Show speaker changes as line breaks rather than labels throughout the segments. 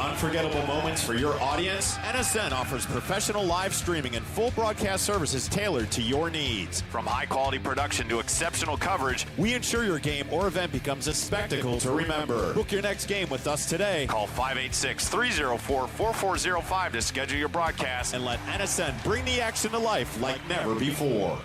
unforgettable moments for your audience? NSN offers professional live streaming and full broadcast services tailored to your needs. From high-quality production to exceptional coverage, we ensure your game or event becomes a spectacle to remember. Book your next game with us today. Call 586-304-4405 to schedule your broadcast and let NSN bring the action to life like never before.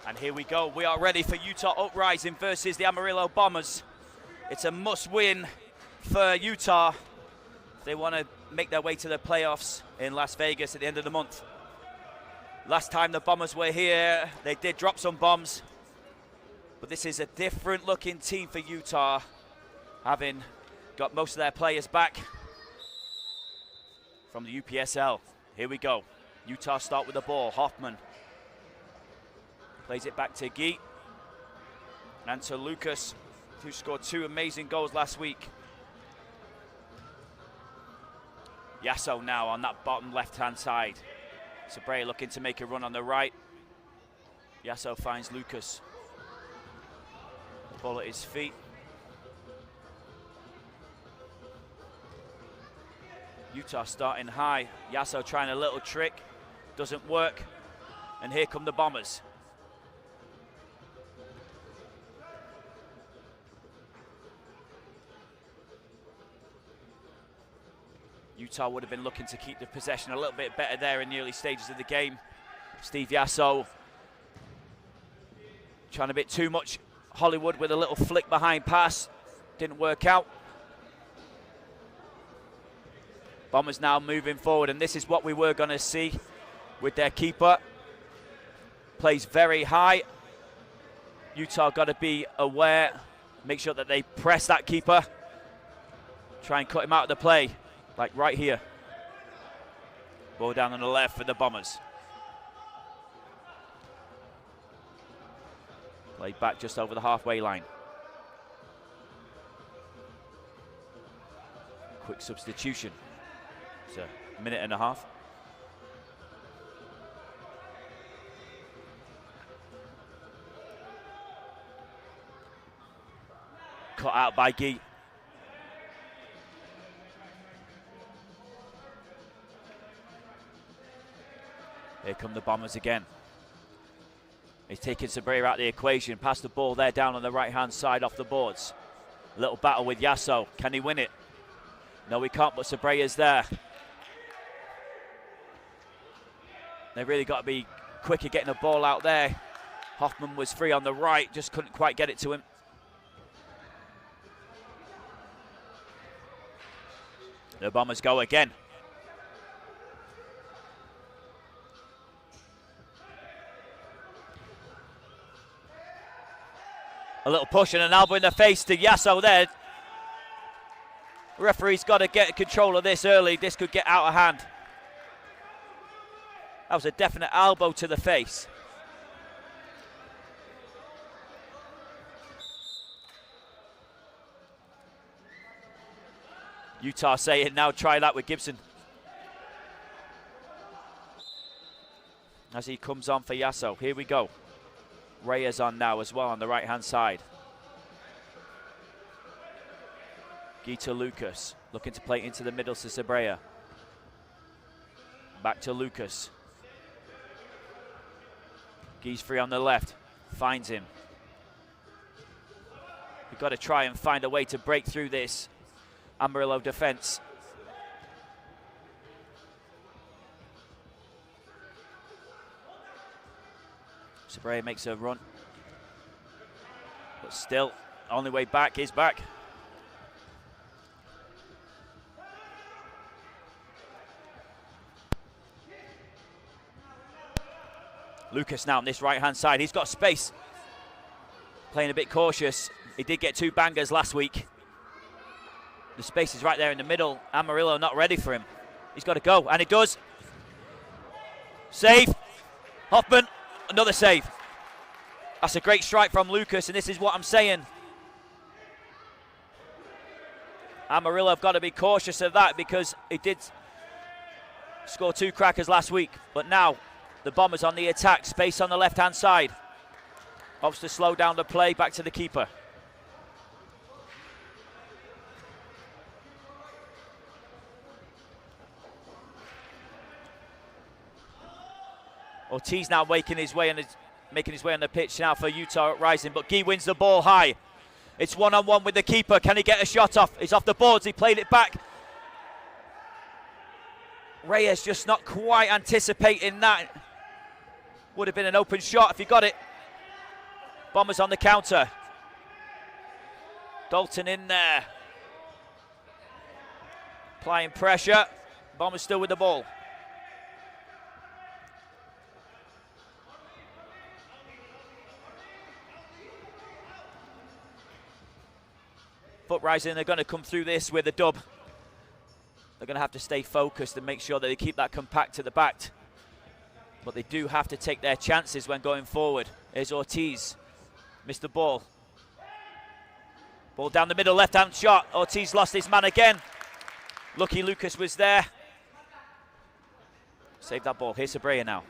And here we go. We are ready for Utah Uprising versus the Amarillo Bombers. It's a must-win for Utah if they want to make their way to the playoffs in Las Vegas at the end of the month. Last time the Bombers were here, they did drop some bombs, But this is a different looking team for Utah, having got most of their players back from the UPSL. Here we go. Utah start with the ball. Hoffman plays it back to Guy and to Lucas, who scored 2 amazing goals last week. Yasso now on that bottom left-hand side. Sabrea looking to make a run on the right. Yasso finds Lucas. Ball at his feet. Utah starting high. Yasso trying a little trick. Doesn't work. And here come the Bombers. Utah would have been looking to keep the possession a little bit better there in the early stages of the game. Steve Yasso trying a bit too much. Hollywood with a little flick behind pass. Didn't work out. Bombers now moving forward, and this is what we were going to see with their keeper. Plays very high. Utah got to be aware, make sure that they press that keeper. Try and cut him out of the play, like right here. Ball down on the left for the Bombers. Played back just over the halfway line. Quick substitution. It's a minute and a half. Cut out by Guy. Here come the Bombers again. He's taking Sabrea out of the equation. Pass the ball there down on the right-hand side off the boards. A little battle with Yasso. Can he win it? No, he can't, but Sabrea's there. They've really got to be quick at getting the ball out there. Hoffman was free on the right, just couldn't quite get it to him. The Bombers go again. A little push and an elbow in the face to Yasso there. The referee's got to get control of this early. This could get out of hand. That was a definite elbow to the face. Utah saying now try that with Gibson. As he comes on for Yasso. Here we go. Reyes on now as well on the right-hand side. Gita Lucas looking to play into the middle to Sabrea. Back to Lucas. Guy's free on the left. Finds him. We've got to try and find a way to break through this Amarillo defense. Sabrea makes a run. But still, only way back is back. Lucas now on this right-hand side. He's got space. Playing a bit cautious. He did get 2 bangers last week. The space is right there in the middle. Amarillo not ready for him. He's got to go, and he does. Save. Hoffman, another save. That's a great strike from Lucas, and this is what I'm saying. Amarillo have got to be cautious of that because he did score 2 crackers last week. But now, the Bombers on the attack. Space on the left-hand side. Hopes to slow down the play. Back to the keeper. Ortiz now making his way on the pitch now for Utah Uprising, but Guy wins the ball high. It's one-on-one with the keeper. Can he get a shot off? He's off the boards. He played it back. Reyes just not quite anticipating that. Would have been an open shot if he got it. Bombers on the counter. Dalton in there. Applying pressure. Bombers still with the ball. Uprising are going to come through this with a dub, they're going to have to stay focused and make sure that they keep that compact to the back. But they do have to take their chances when going forward. Here's Ortiz. Missed the ball. Ball down the middle, left-hand shot. Ortiz lost his man again. Lucky Lucas was there. Save that ball. Here's Sabrea now.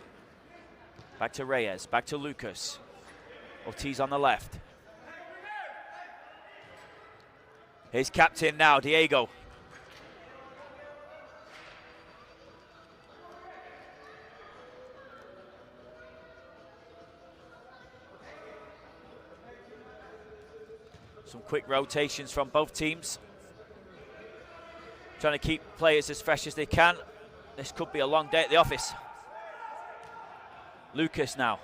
Back to Reyes. Back to Lucas. Ortiz on the left. Here's captain now, Diego. Some quick rotations from both teams. Trying to keep players as fresh as they can. This could be a long day at the office. Lucas now.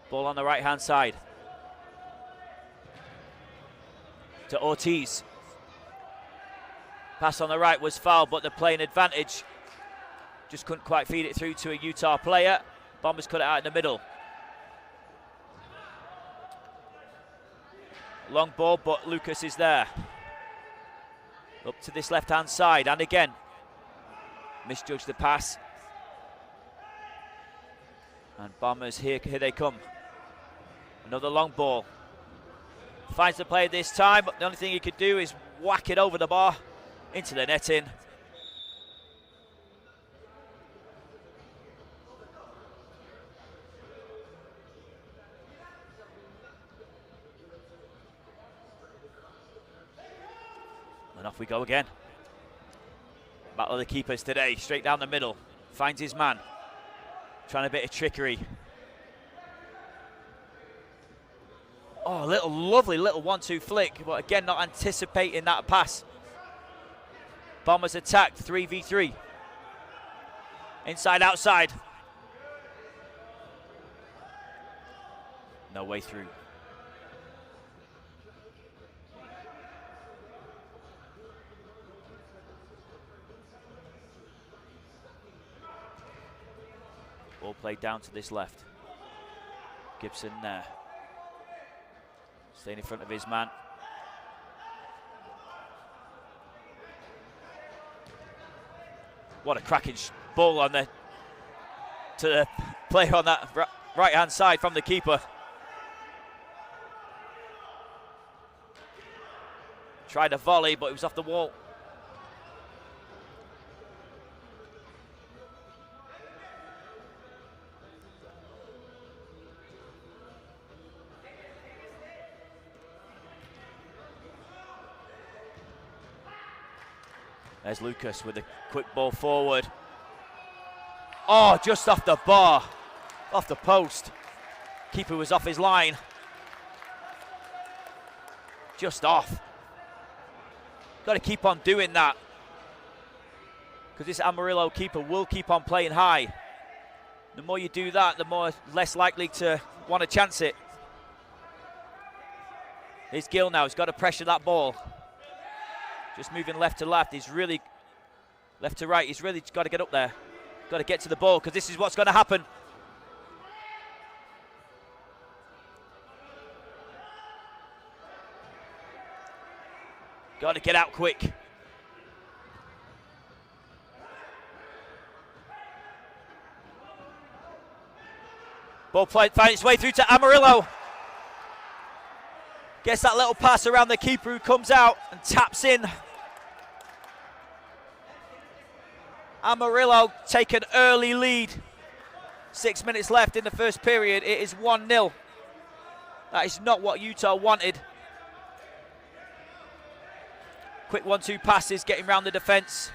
Ball on the right-hand side. To Ortiz. Pass on the right was foul, but they're playing advantage. Just couldn't quite feed it through to a Utah player. Bombers cut it out in the middle. Long ball, but Lucas is there. Up to this left-hand side, and again. Misjudged the pass. And Bombers, here they come. Another long ball. Finds the player this time, but the only thing he could do is whack it over the bar into the netting. And off we go again. Battle of the keepers today, straight down the middle. Finds his man. Trying a bit of trickery. Oh, lovely little 1-2 flick, but again, not anticipating that pass. Bombers attacked, 3v3. Inside, outside. No way through. Ball played down to this left. Gibson there. Staying in front of his man. What a cracking ball on to the player on that right-hand side from the keeper. Tried a volley, but it was off the wall. There's Lucas with a quick ball forward. Oh, just off the bar, off the post. Keeper was off his line. Just off. Got to keep on doing that, because this Amarillo keeper will keep on playing high. The more you do that, the more less likely to want to chance it. Here's Gill now, he's got to pressure that ball. Just moving left to left, he's really, left to right, he's really got to get up there. Got to get to the ball, because this is what's going to happen. Got to get out quick. Ball played, finds its way through to Amarillo. Gets that little pass around the keeper, who comes out and taps in. Amarillo take an early lead. 6 minutes left in the first period. It is 1-0. That is not what Utah wanted. Quick 1-2 passes, getting round the defense.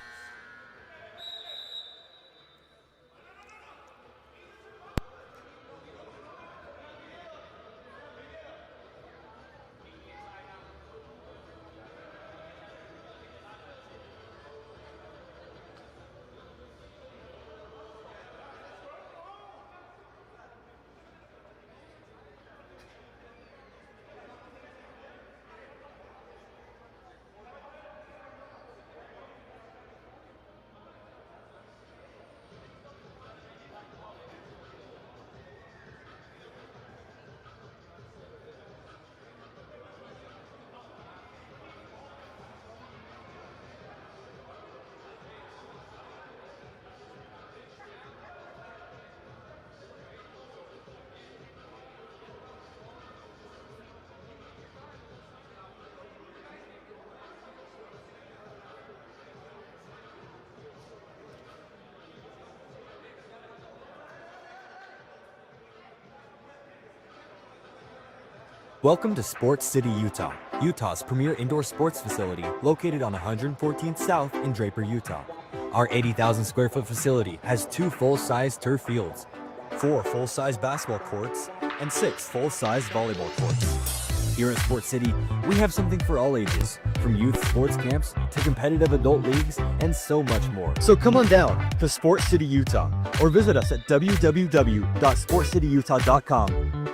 Welcome to Sports City, Utah, Utah's premier indoor sports facility located on 114th South in Draper, Utah. Our 80,000 square foot facility has 2 full-size turf fields, 4 full-size basketball courts, and 6 full-size volleyball courts. Here at Sports City, we have something for all ages, from youth sports camps to competitive adult leagues and so much more. So come on down to Sports City, Utah, or visit us at www.sportscityutah.com.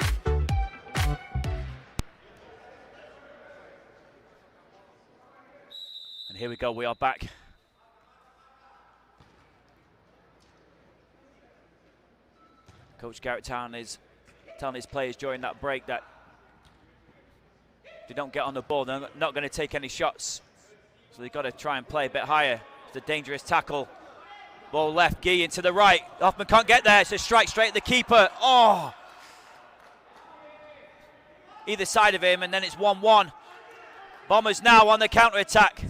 And here we go, we are back. Coach Garrett Town is telling his players during that break that if they don't get on the ball, they're not going to take any shots. So they've got to try and play a bit higher. It's a dangerous tackle. Ball left, Gee into the right. Hoffman can't get there. It's a strike straight at the keeper. Oh! Either side of him, and then it's 1-1. Bombers now on the counter-attack.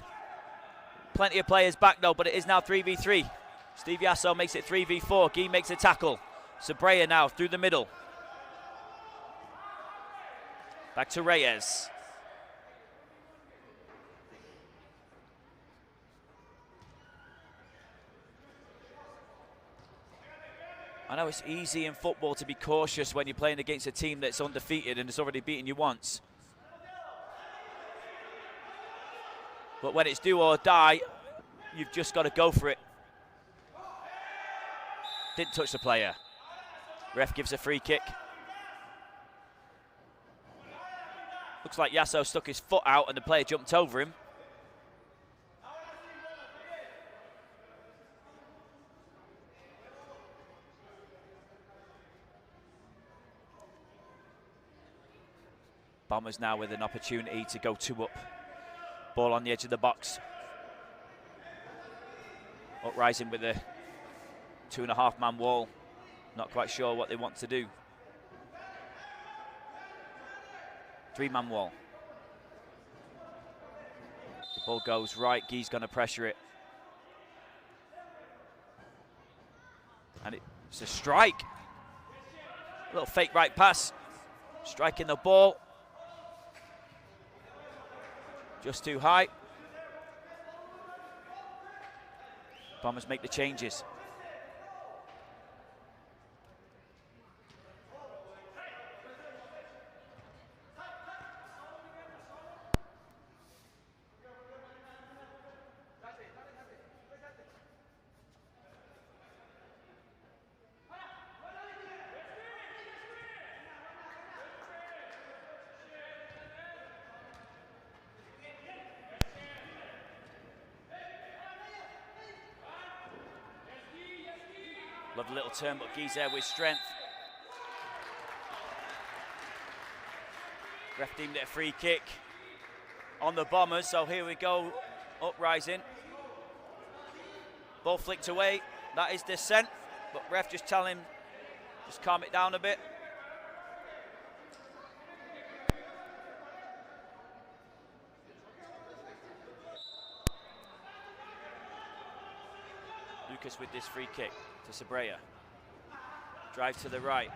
Plenty of players back though, but it is now 3v3. Steve Yasso makes it 3v4. Gee makes a tackle. Sabrea now through the middle. Back to Reyes. I know it's easy in football to be cautious when you're playing against a team that's undefeated and has already beaten you once. But when it's do or die, you've just got to go for it. Didn't touch the player. Ref gives a free kick. Looks like Yasso stuck his foot out and the player jumped over him. Bombers now with an opportunity to go 2 up. Ball on the edge of the box. Uprising with a 2.5-man wall. Not quite sure what they want to do. 3-man wall. The ball goes right. Gee's going to pressure it. And it's a strike. A little fake right pass. Striking the ball. Just too high. Bombers make the changes. Lovely little turn, but Gee's there with strength. Ref deemed it a free kick on the Bombers, so here we go, Uprising. Ball flicked away, that is dissent, but ref just tell him, just calm it down a bit. Lucas with this free kick to Sabrea. Drive to the right,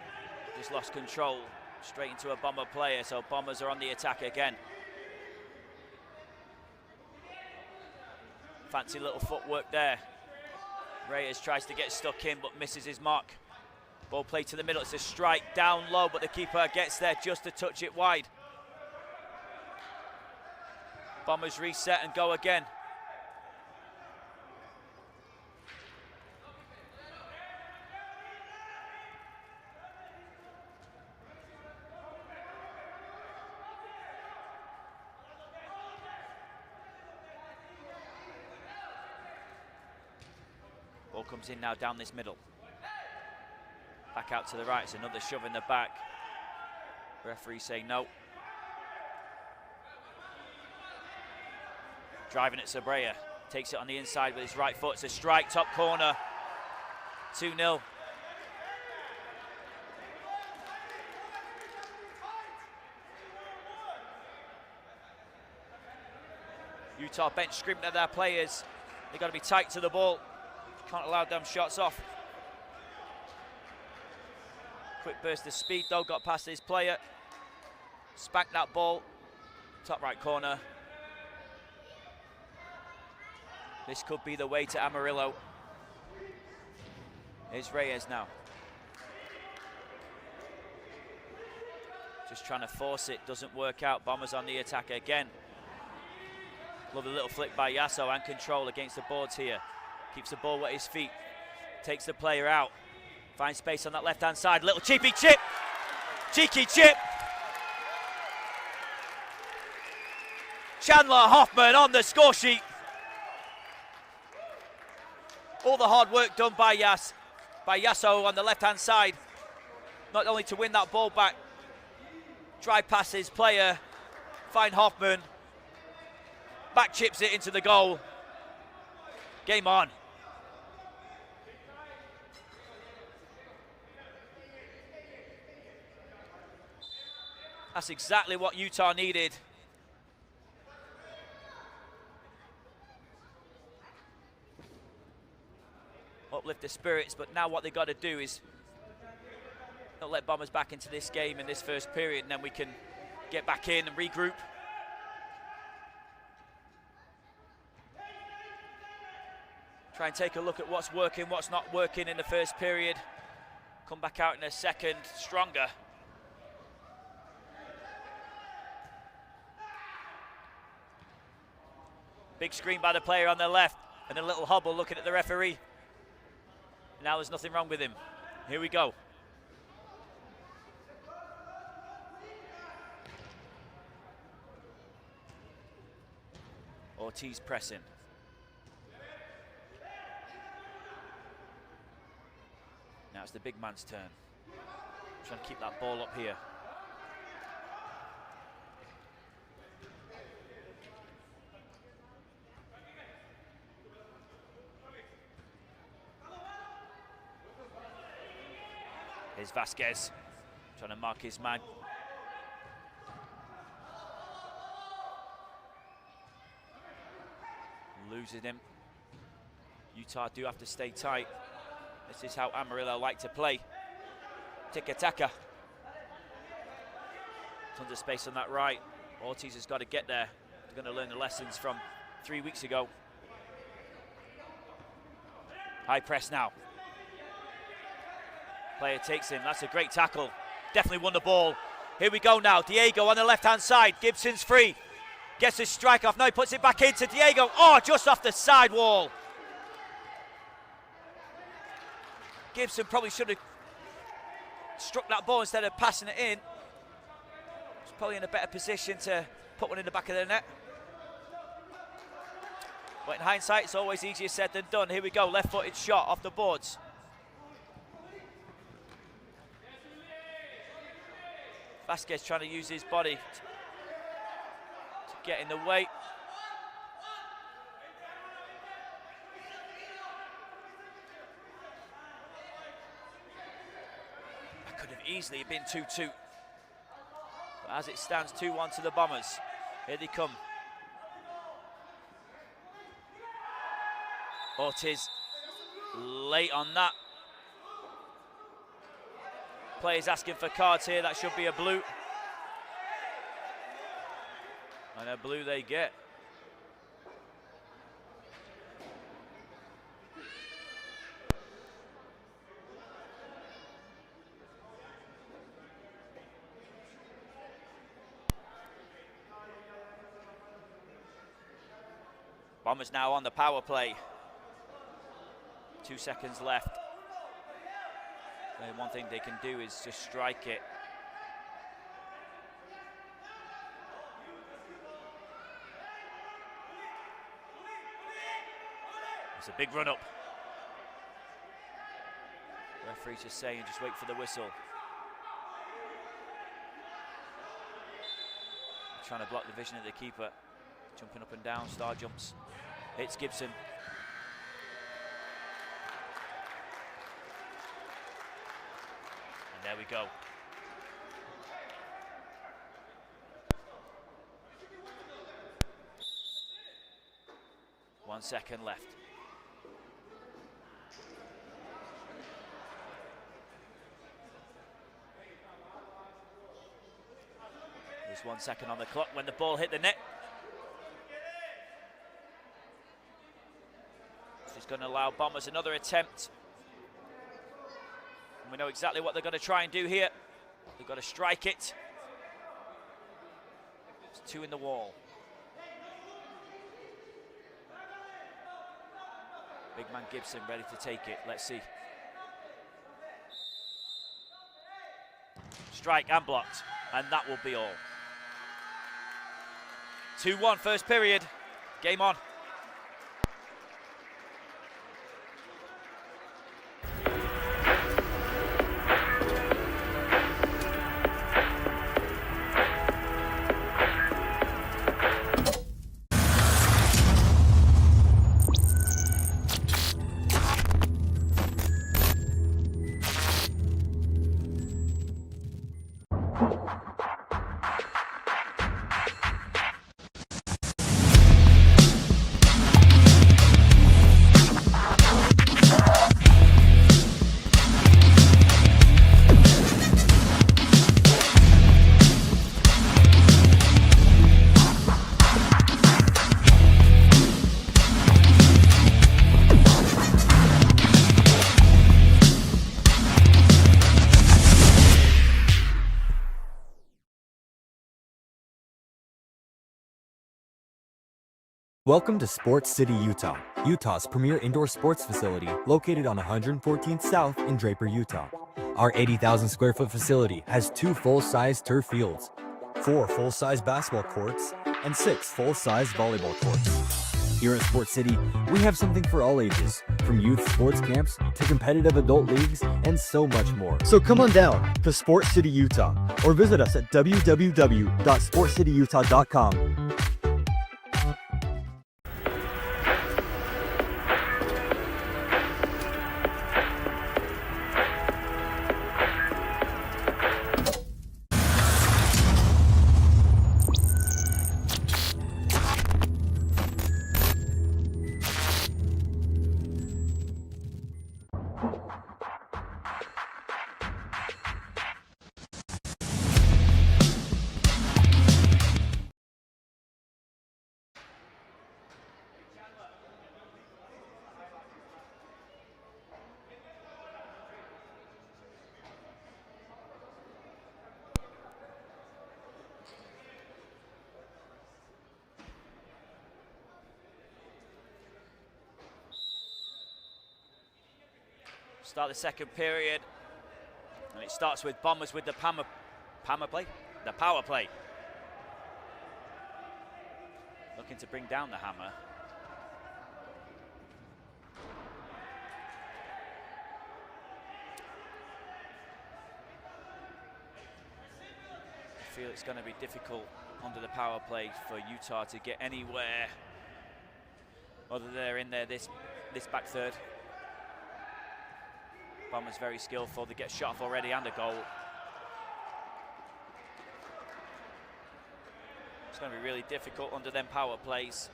just lost control, straight into a Bomber player, so Bombers are on the attack again. Fancy little footwork there. Reyes tries to get stuck in, but misses his mark. Ball played to the middle, it's a strike down low, but the keeper gets there just to touch it wide. Bombers reset and go again. Ball comes in now down this middle. Back out to the right, it's another shove in the back. Referee saying no. Driving at Sabrea, takes it on the inside with his right foot. It's a strike, top corner, 2-0. Utah bench screaming at their players. They've got to be tight to the ball. Can't allow them shots off. Quick burst of speed though, got past his player. Spank that ball, top right corner. This could be the way to Amarillo. Here's Reyes now. Just trying to force it, doesn't work out. Bombers on the attack again. Lovely little flick by Yasso and control against the boards here. Keeps the ball at his feet, takes the player out. Finds space on that left-hand side, little cheeky chip. Cheeky chip. Chandler Hoffman on the score sheet. All the hard work done by Yasso on the left-hand side. Not only to win that ball back, drive past his player, find Hoffman, back chips it into the goal. Game on. That's exactly what Utah needed. Uplift the spirits, but now what they got to do is not let Bombers back into this game in this first period, and then we can get back in and regroup. Try and take a look at what's working, what's not working in the first period. Come back out in a second, stronger. Big screen by the player on the left, and a little hobble looking at the referee. Now there's nothing wrong with him. Here we go. Ortiz pressing. Now it's the big man's turn. Trying to keep that ball up here. Here's Vasquez, trying to mark his man. Losing him. Utah do have to stay tight. This is how Amarillo like to play. Tiki-taka. Tons of space on that right. Ortiz has got to get there. He's going to learn the lessons from 3 weeks ago. High press now. Player takes him, that's a great tackle. Definitely won the ball. Here we go now, Diego on the left-hand side. Gibson's free. Gets his strike off, now he puts it back into Diego. Oh, just off the side wall. Gibson probably should have struck that ball instead of passing it in. He's probably in a better position to put one in the back of the net. But in hindsight, it's always easier said than done. Here we go, left-footed shot off the boards. Vasquez trying to use his body to get in the way. That could have easily been 2-2. But as it stands, 2-1 to the Bombers. Here they come. Ortiz late on that. Players asking for cards here, that should be a blue. And a blue they get. Bombers now on the power play. 2 seconds left. And one thing they can do is just strike it. It's a big run up. Referee's just saying, just wait for the whistle. Trying to block the vision of the keeper. Jumping up and down, star jumps. It's Gibson. And there we go. One second left. There's 1 second on the clock when the ball hit the net. This is going to allow Bombers another attempt. And we know exactly what they're going to try and do here. They've got to strike it. It's 2 in the wall. Big man Gibson ready to take it. Let's see. Strike and blocked. And that will be all. 2-1 first period. Game on.
Welcome to Sports City, Utah, Utah's premier indoor sports facility located on 114th South in Draper, Utah. Our 80,000 square foot facility has 2 full-size turf fields, 4 full-size basketball courts, and 6 full-size volleyball courts. Here at Sports City, we have something for all ages, from youth sports camps to competitive adult leagues and so much more. So come on down to Sports City, Utah, or visit us at www.sportscityutah.com.
Start the second period, and it starts with Bombers with the power play. Looking to bring down the hammer. I feel it's going to be difficult under the power play for Utah to get anywhere other than they're in there this back third. Bombers very skillful. They get shot off already and a goal. It's going to be really difficult under them power plays.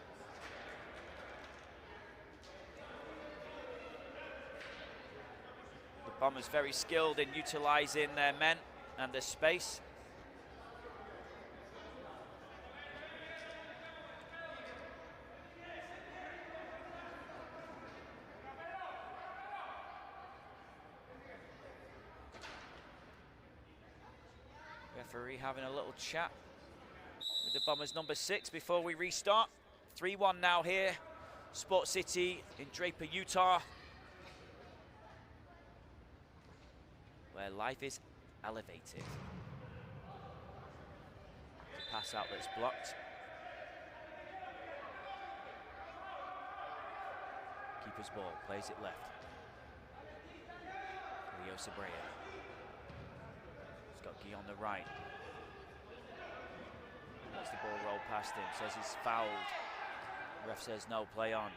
The Bombers very skilled in utilising their men and their space. Referee having a little chat with the Bombers number 6 before we restart. 3-1 now here, Sports City in Draper, Utah, where life is elevated. The pass out that's blocked. Keeper's ball, plays it left. Leo Sabrera. He's got Guy on the right. Lets the ball roll past him, says he's fouled. Ref says no, play on.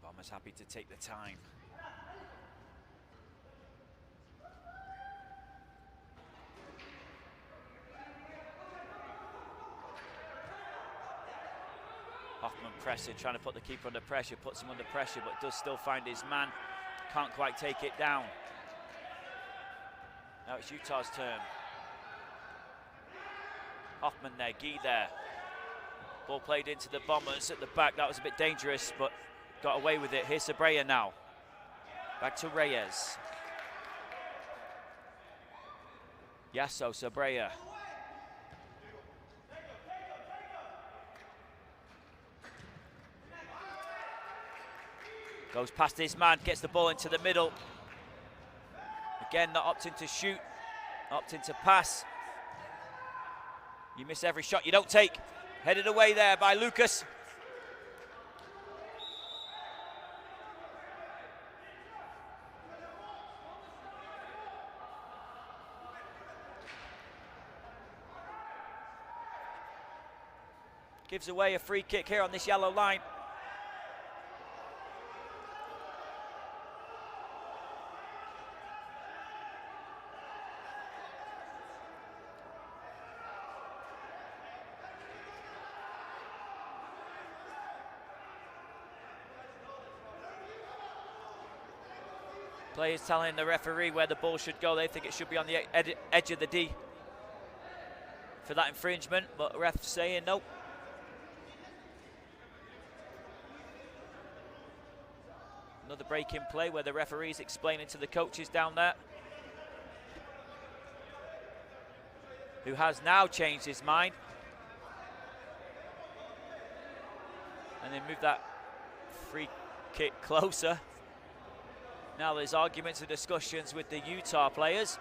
Bombers happy to take the time. Hoffman pressing, trying to put the keeper under pressure, puts him under pressure, but does still find his man. Can't quite take it down. Now it's Utah's turn. Hoffman there, Guy there. Ball played into the Bombers at the back. That was a bit dangerous, but got away with it. Here's Sabrea now. Back to Reyes. Yasso, Sabrea. Goes past his man, gets the ball into the middle. Again, not opting to shoot, opting to pass. You miss every shot you don't take. Headed away there by Lucas. Gives away a free kick here on this yellow line. Players telling the referee where the ball should go. They think it should be on the edge of the D for that infringement, but ref saying nope. Another break in play where the referee's explaining to the coaches down there, who has now changed his mind and then moved that free kick closer. Now there's arguments and discussions with the Utah players.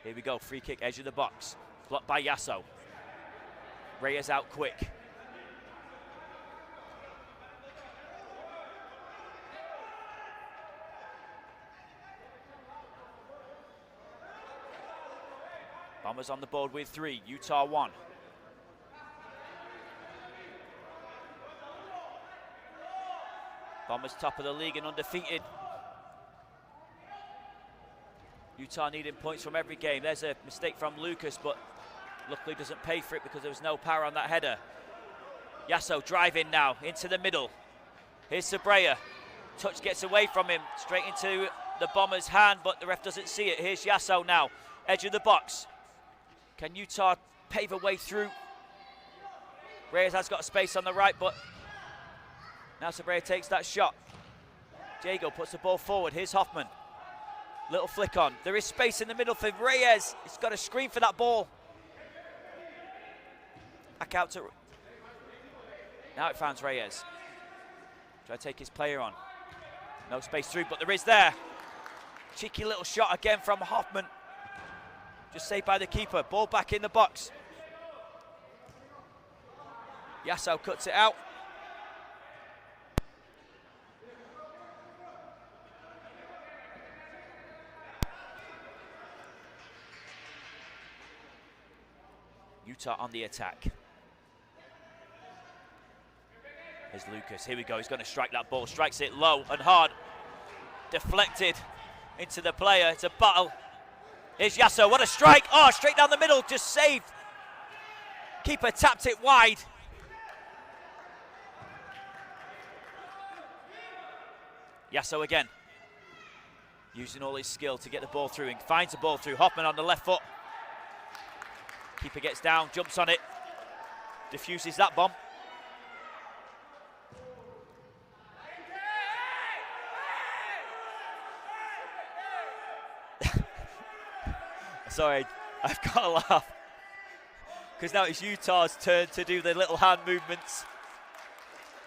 Here we go, free kick, edge of the box. Blocked by Yasso. Reyes out quick. Bombers on the board with 3, Utah 1. Bombers top of the league and undefeated. Utah needing points from every game. There's a mistake from Lucas, but luckily doesn't pay for it because there was no power on that header. Yasso driving now into the middle. Here's Sabrea. Touch gets away from him, straight into the Bombers' hand, but the ref doesn't see it. Here's Yasso now, edge of the box. Can Utah pave a way through? Reyes has got space on the right, but now Sabrea takes that shot. Diego puts the ball forward. Here's Hoffman. Little flick on. There is space in the middle for Reyes. He's got to scream for that ball. Back out to... Now it finds Reyes. Try to take his player on. No space through, but there is there. Cheeky little shot again from Hoffman. Just saved by the keeper. Ball back in the box. Yasso cuts it out. Utah on the attack. Here's Lucas. Here we go. He's going to strike that ball. Strikes it low and hard. Deflected into the player. It's a battle. Here's Yasso. What a strike. Oh, straight down the middle. Just saved. Keeper tapped it wide. Yasso again. Using all his skill to get the ball through. And finds the ball through. Hoffman on the left foot. Keeper gets down, jumps on it, diffuses that bomb. Sorry, I've got to laugh. Because now it's Utah's turn to do the little hand movements.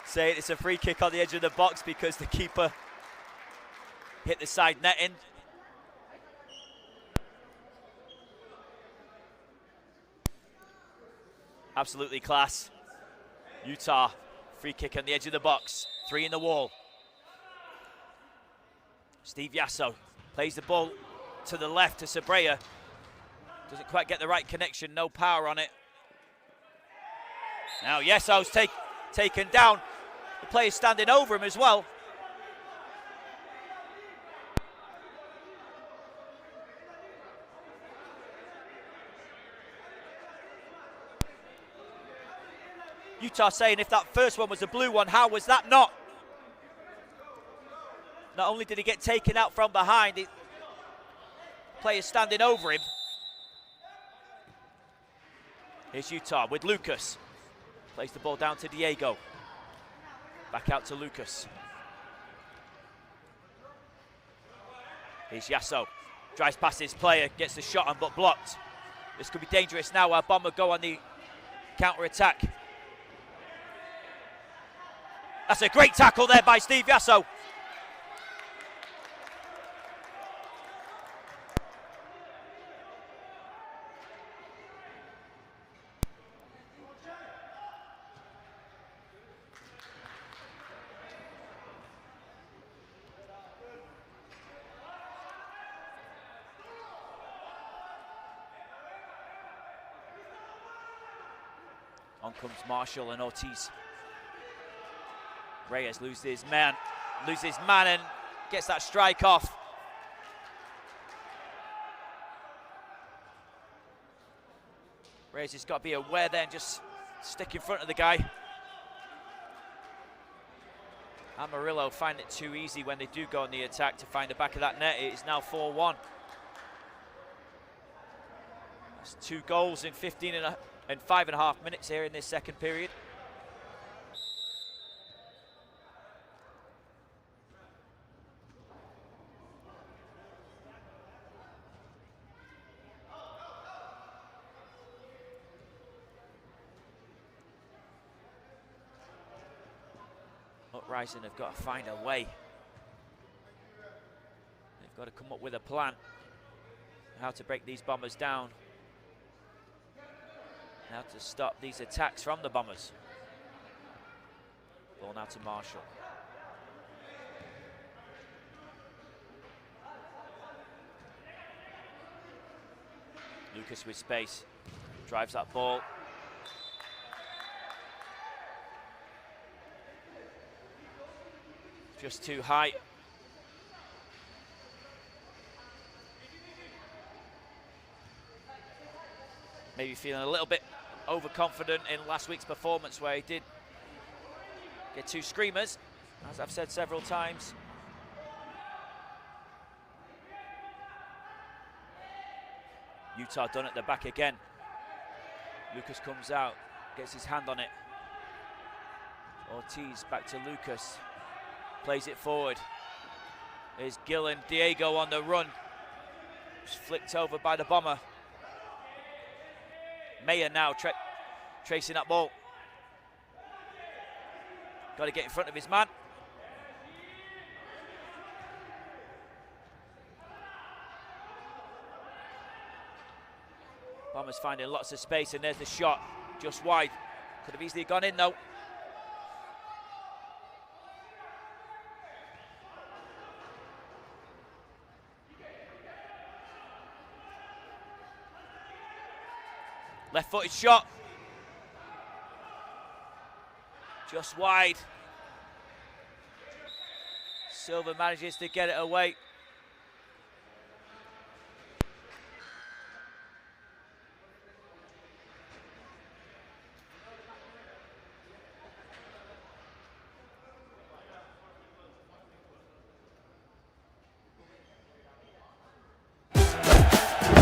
Saying it's a free kick on the edge of the box because the keeper hit the side netting. Absolutely class. Utah, free kick on the edge of the box. 3 in the wall. Steve Yasso plays the ball to the left to Sabrea. Doesn't quite get the right connection, no power on it. Now Yasso's taken down. The player's standing over him as well. Utah saying if that first one was a blue one, how was that not? Not only did he get taken out from behind, the player's standing over him. Here's Utah with Lucas. Plays the ball down to Diego. Back out to Lucas. Here's Yasso. Drives past his player, gets the shot on but blocked. This could be dangerous now while Bomber go on the counter-attack. That's a great tackle there by Steve Yasso. On comes Marshall and Ortiz. Reyes loses his man and gets that strike off. Reyes has got to be aware there and just stick in front of the guy. Amarillo find it too easy when they do go on the attack to find the back of that net. It is now 4-1. That's 2 goals in 5.5 minutes here in this second period. Uprising have got to find a way. They've got to come up with a plan how to break these Bombers down. How to stop these attacks from the Bombers. Ball now to Marshall. Lucas with space. Drives that ball. Just too high. Maybe feeling a little bit overconfident in last week's performance where he did get 2 screamers, as I've said several times. Utah done at the back again. Lucas comes out, gets his hand on it. Ortiz back to Lucas. Plays it forward. There's Gill and Diego on the run. Just flicked over by the Bomber. Mayer now tracing that ball. Got to get in front of his man. Bombers finding lots of space, and there's the shot. Just wide. Could have easily gone in though. Left-footed shot. Just wide. Silva manages to get it away.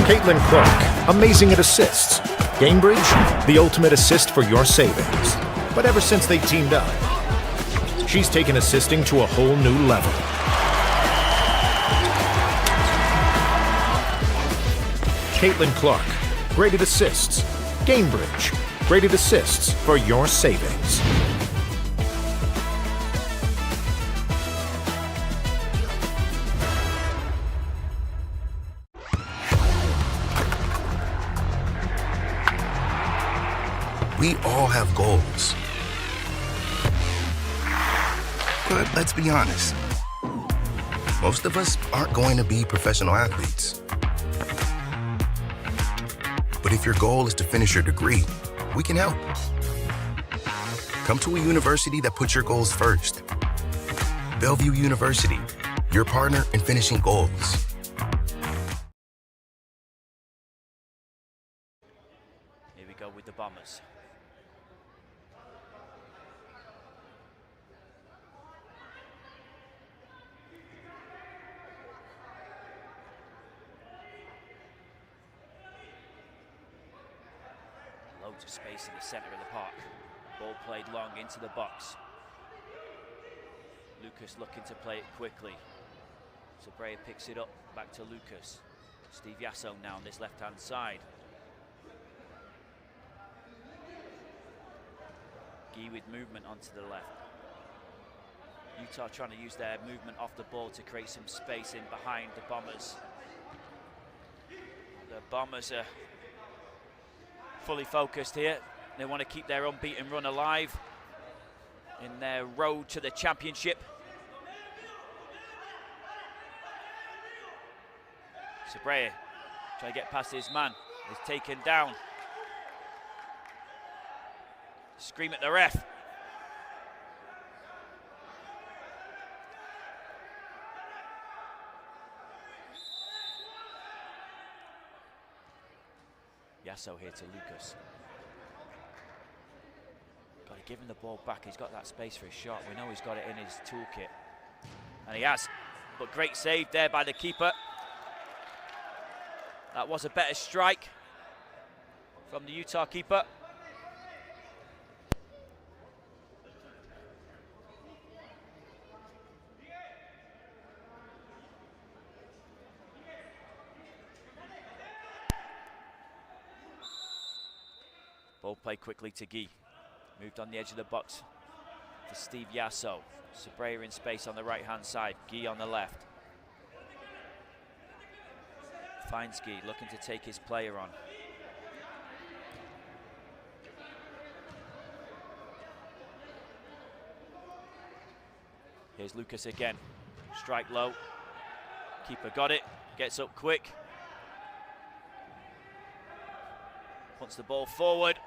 Caitlin Clark, amazing at assists. Gamebridge, the ultimate assist for your savings. But ever since they teamed up, she's taken assisting to a whole new level. Caitlin Clark, graded assists. Gamebridge, graded assists for your savings.
We all have goals. But let's be honest, Most of us aren't going to be professional athletes. But if your goal is to finish your degree, we can help. Come to a university that puts your goals first. Bellevue University, your partner in finishing goals.
Here we go with the Bombers. Loads of space in the center of the park. Ball played long into the box. Lucas looking to play it quickly. Sabrea picks it up, back to Lucas. Steve Yasso now on this left-hand side. Guy with movement onto the left. Utah trying to use their movement off the ball to create some space in behind the Bombers. The Bombers are fully focused here. They want to keep their unbeaten run alive in their road to the championship. Sabrea trying to get past his man. He's taken down. Scream at the ref. Yasso here to Lucas. Got to give him the ball back. He's got that space for a shot. We know he's got it in his toolkit. And he has. But great save there by the keeper. That was a better strike from the Utah keeper. Ball played quickly to Guy. Moved on the edge of the box for Steve Yasso. Sabrea in space on the right-hand side. Guy on the left. Finds Guy, looking to take his player on. Here's Lucas again. Strike low. Keeper got it. Gets up quick. Puts the ball forward.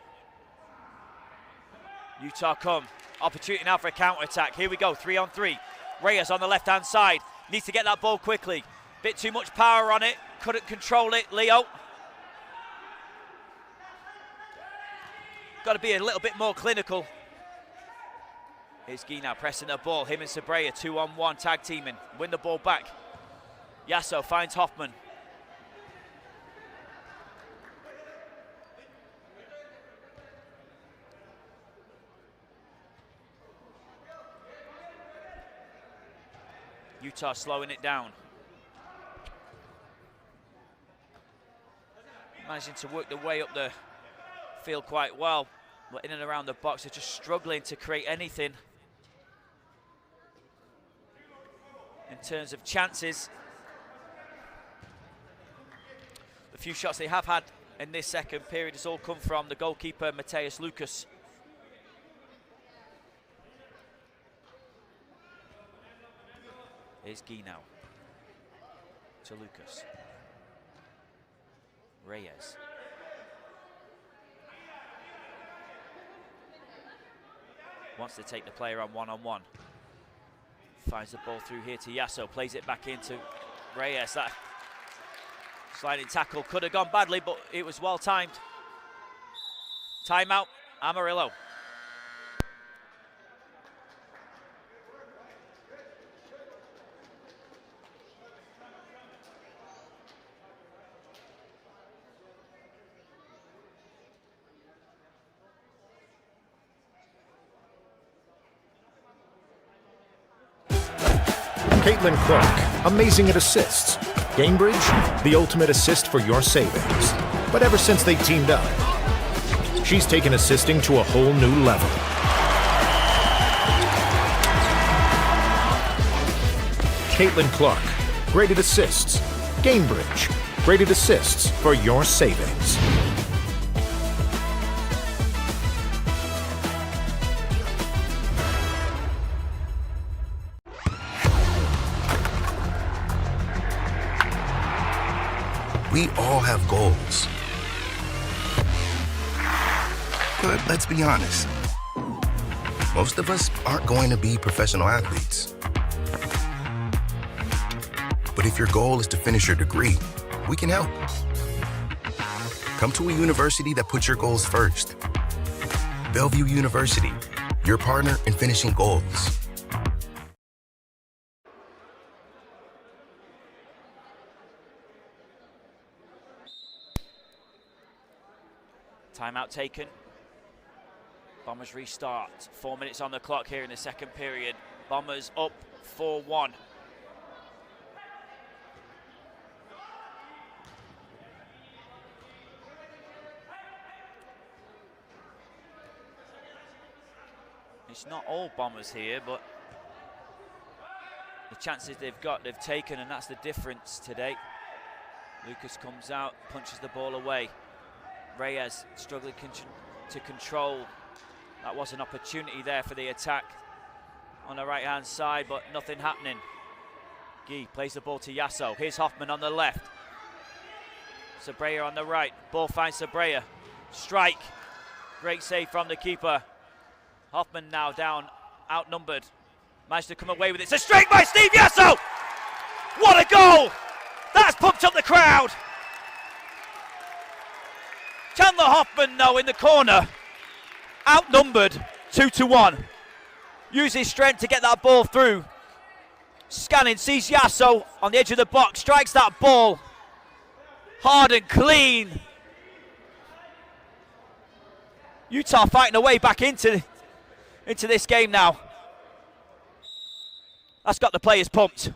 Utah come. Opportunity now for a counter-attack. Here we go, 3-on-3. Reyes on the left-hand side. Needs to get that ball quickly. Bit too much power on it. Couldn't control it, Leo. Got to be a little bit more clinical. Here's Guy now pressing the ball. Him and Sabrea 2-on-1 tag teaming. Win the ball back. Yasso finds Hoffman. Utah slowing it down. Managing to work their way up the field quite well, but in and around the box they're just struggling to create anything in terms of chances. The few shots they have had in this second period has all come from the goalkeeper Mateus Lucas. Here's Guy now to Lucas. Reyes. Wants to take the player on one-on-one. Finds the ball through here to Yasso. Plays it back into Reyes. That sliding tackle could have gone badly, but it was well timed. Timeout, Amarillo.
Caitlin Clark, amazing at assists. Gamebridge, the ultimate assist for your savings. But ever since they teamed up, she's taken assisting to a whole new level. Caitlin Clark, great at assists. Gamebridge, great at assists for your savings.
We all have goals. But let's be honest. Most of us aren't going to be professional athletes. But if your goal is to finish your degree, we can help. Come to a university that puts your goals first. Bellevue University, your partner in finishing goals.
Timeout taken. Bombers restart. 4 minutes on the clock here in the second period. Bombers up 4-1. It's not all Bombers here, but the chances they've got, they've taken, and that's the difference today. Lucas comes out, punches the ball away. Reyes struggling to control. That was an opportunity there for the attack on the right-hand side, but nothing happening. Guy plays the ball to Yasso. Here's Hoffman on the left. Sabraya on the right. Ball finds Sabraya. Strike. Great save from the keeper. Hoffman now down, outnumbered. Managed to come away with it. It's a strike by Steve Yasso! What a goal! That's pumped up the crowd. Chandler Hoffman now in the corner. Outnumbered 2-1. Uses strength to get that ball through. Scanning, sees Yasso on the edge of the box, strikes that ball hard and clean. Utah fighting away back into this game now. That's got the players pumped.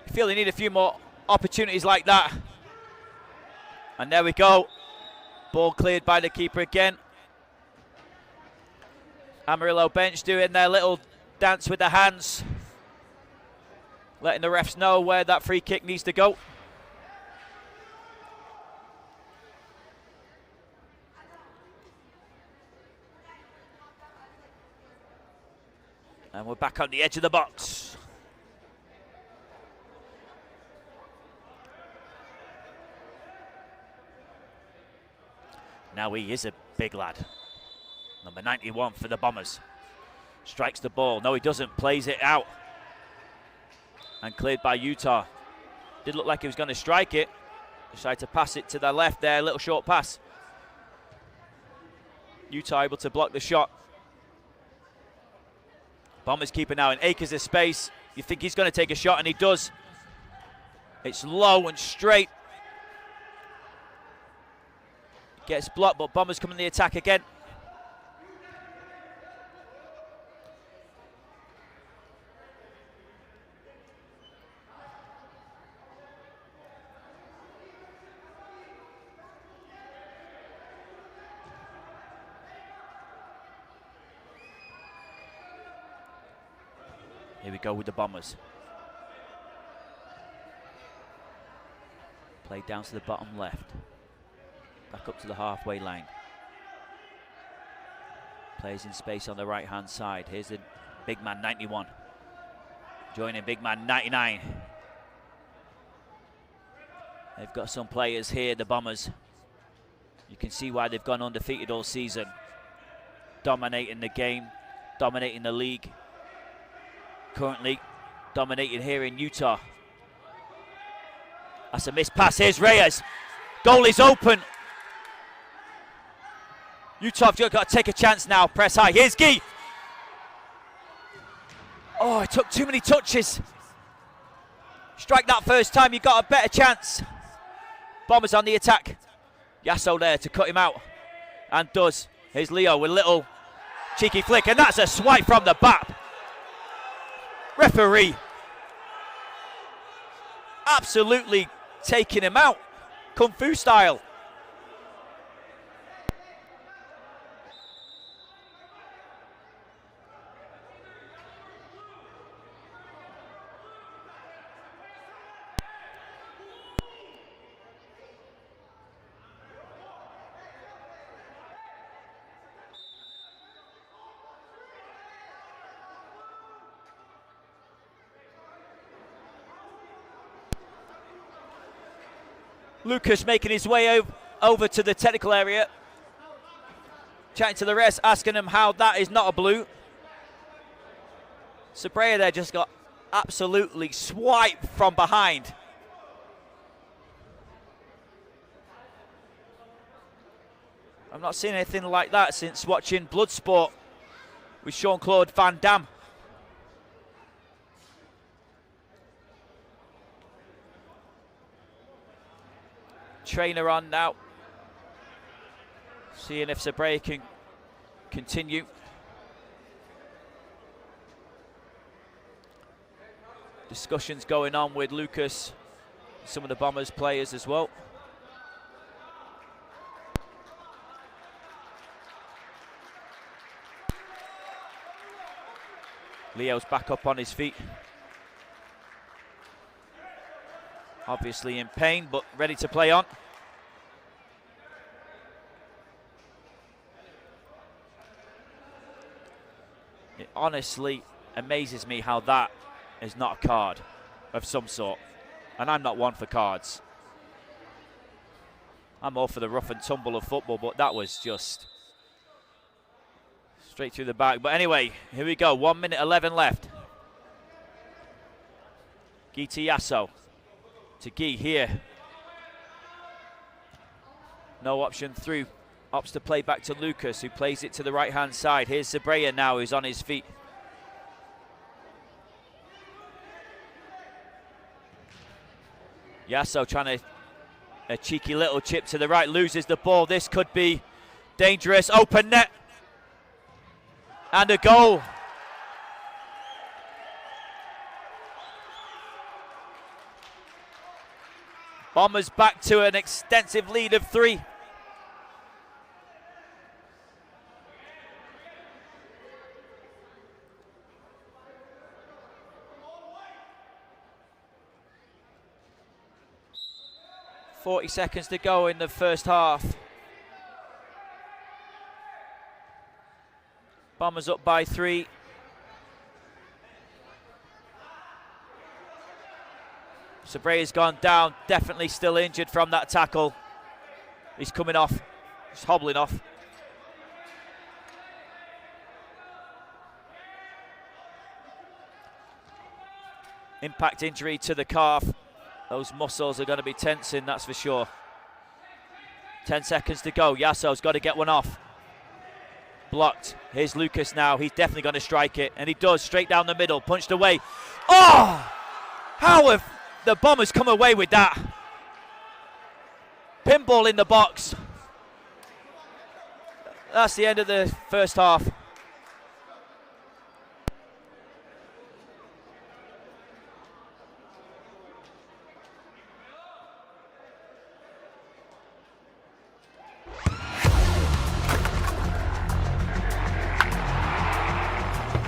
I feel they need a few more opportunities like that. And there we go. Ball cleared by the keeper again. Amarillo bench doing their little dance with their hands, letting the refs know where that free kick needs to go. And we're back on the edge of the box. Now he is a big lad. Number 91 for the Bombers. Strikes the ball. No, he doesn't. Plays it out. And cleared by Utah. Did look like he was going to strike it. Decided to pass it to the left there. Little short pass. Utah able to block the shot. Bombers keeper now in acres of space. You think he's going to take a shot, and he does. It's low and straight. Gets blocked, but Bombers come in the attack again. Here we go with the Bombers. Played down to the bottom left. Back up to the halfway line. Plays in space on the right-hand side. Here's the big man 91. Joining big man 99. They've got some players here, the Bombers. You can see why they've gone undefeated all season. Dominating the game, dominating the league. Currently dominating here in Utah. That's a missed pass. Here's Reyes. Goal is open. Utah have got to take a chance now. Press high. Here's Guy. Oh, it took too many touches. Strike that first time, you got a better chance. Bombers on the attack. Yasso there to cut him out. And does. Here's Leo with a little cheeky flick. And that's a swipe from the back. Referee absolutely taking him out. Kung Fu style. Lucas making his way over to the technical area. Chatting to the rest, asking them how that is not a blue. Sabrea there just got absolutely swiped from behind. I've not seen anything like that since watching Bloodsport with Jean-Claude Van Damme. Trainer on now. Seeing if Sabrea can continue. Discussions going on with Lucas, some of the Bombers players as well. Leo's back up on his feet. Obviously in pain, but ready to play on. It honestly amazes me how that is not a card of some sort. And I'm not one for cards. I'm all for the rough and tumble of football, but that was just straight through the back. But anyway, here we go. 1 minute 11 left. Guy to Yasso. To Guy here. No option through. Opts to play back to Lucas, who plays it to the right-hand side. Here's Sabrea now, who's on his feet. Yasso trying to, a cheeky little chip to the right, loses the ball. This could be dangerous. Open net. And a goal. Bombers back to an extensive lead of 3. .40 seconds to go in the first half. Bombers up by 3. Sabrea's gone down, definitely still injured from that tackle. He's coming off, he's hobbling off. Impact injury to the calf. Those muscles are going to be tensing, that's for sure. 10 seconds to go. Yasso's got to get one off. Blocked. Here's Lucas now. He's definitely going to strike it. And he does, straight down the middle. Punched away. Oh! How have the Bombers come away with that? Pinball in the box. That's the end of the first half.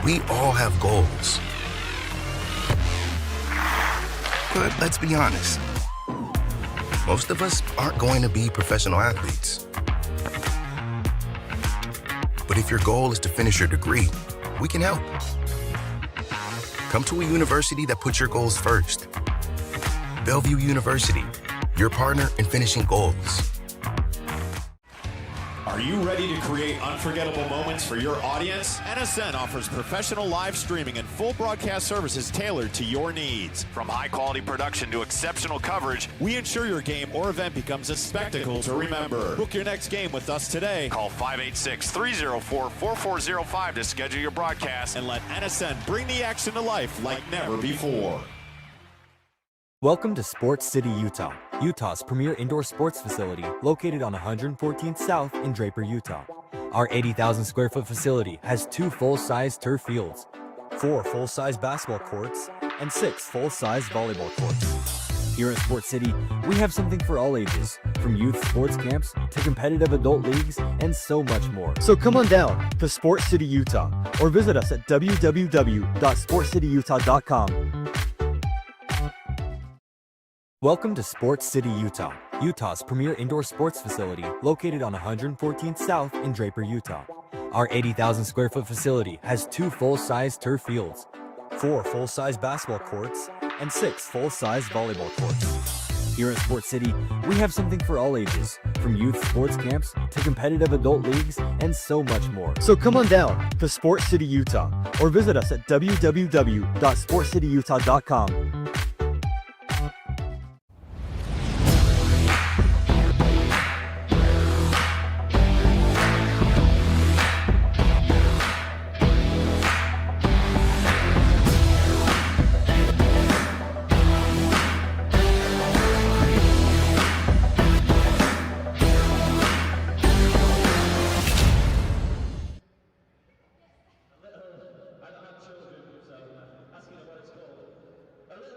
We all have goals. But let's be honest. Most of us aren't going to be professional athletes. But if your goal is to finish your degree, we can help. Come to a university that puts your goals first. Bellevue University, your partner in finishing goals.
Are you ready to create unforgettable moments for your audience? NSN offers professional live streaming and full broadcast services tailored to your needs. From high-quality production to exceptional coverage, we ensure your game or event becomes a spectacle to remember. Book your next game with us today. Call 586-304-4405 to schedule your broadcast and let NSN bring the action to life like never before.
Welcome to Sports City, Utah, Utah's premier indoor sports facility located on 114th South in Draper, Utah. Our 80,000 square foot facility has 2 full-size turf fields, 4 full-size basketball courts, and 6 full-size volleyball courts. Here at Sports City, we have something for all ages, from youth sports camps to competitive adult leagues and so much more. So come on down to Sports City, Utah, or visit us at www.sportscityutah.com. Welcome to Sports City, Utah, Utah's premier indoor sports facility located on 114th South in Draper, Utah. Our 80,000 square foot facility has 2 full-size turf fields, 4 full-size basketball courts, and 6 full-size volleyball courts. Here at Sports City, we have something for all ages, from youth sports camps to competitive adult leagues and so much more. So come on down to Sports City, Utah, or visit us at www.sportscityutah.com.
I'm not children, so asking what it's called.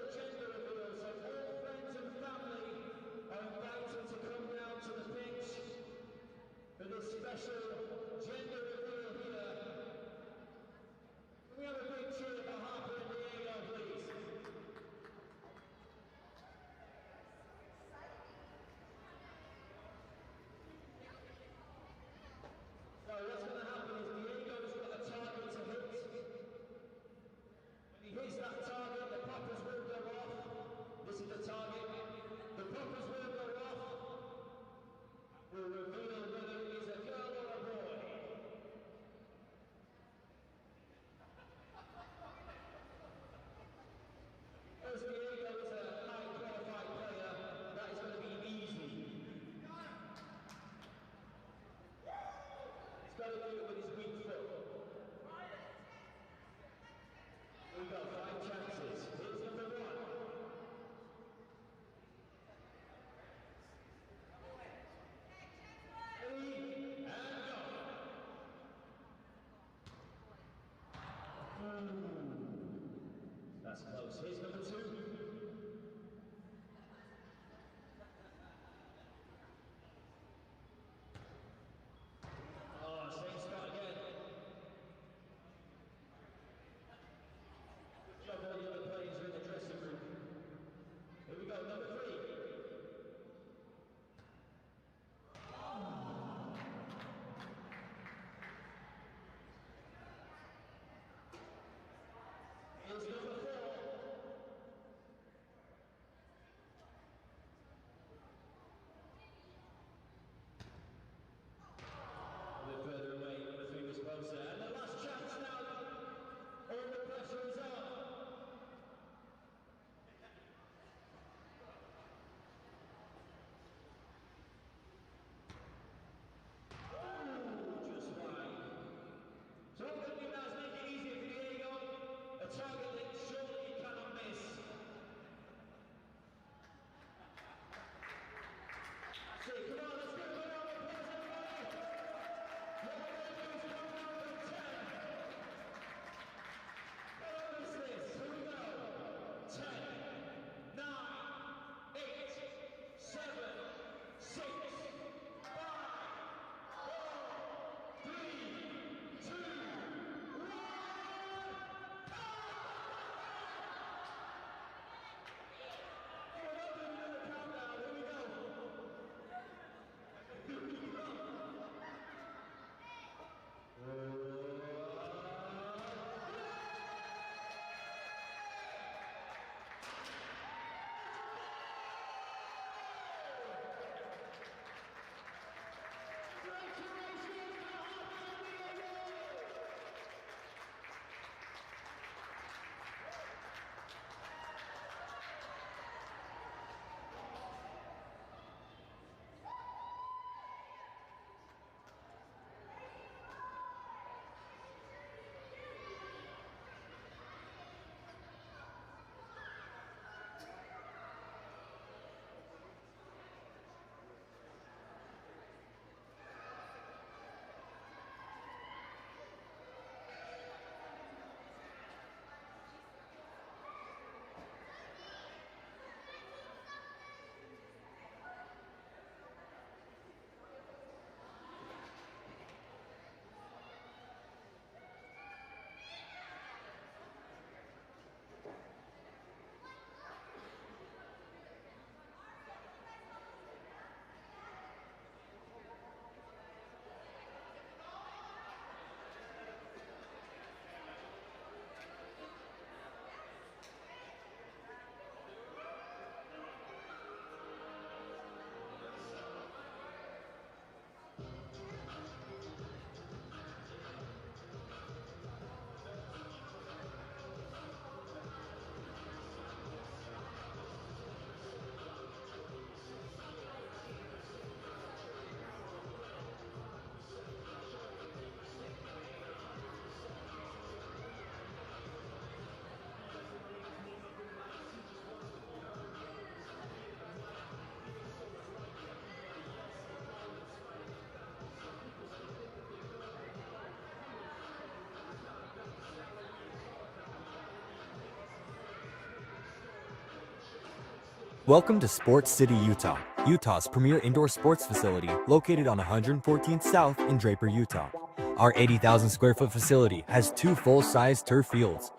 Welcome to Sports City, Utah, Utah's premier indoor sports facility located on 114th South in Draper, Utah. Our 80,000 square foot facility has 2 full-size turf fields,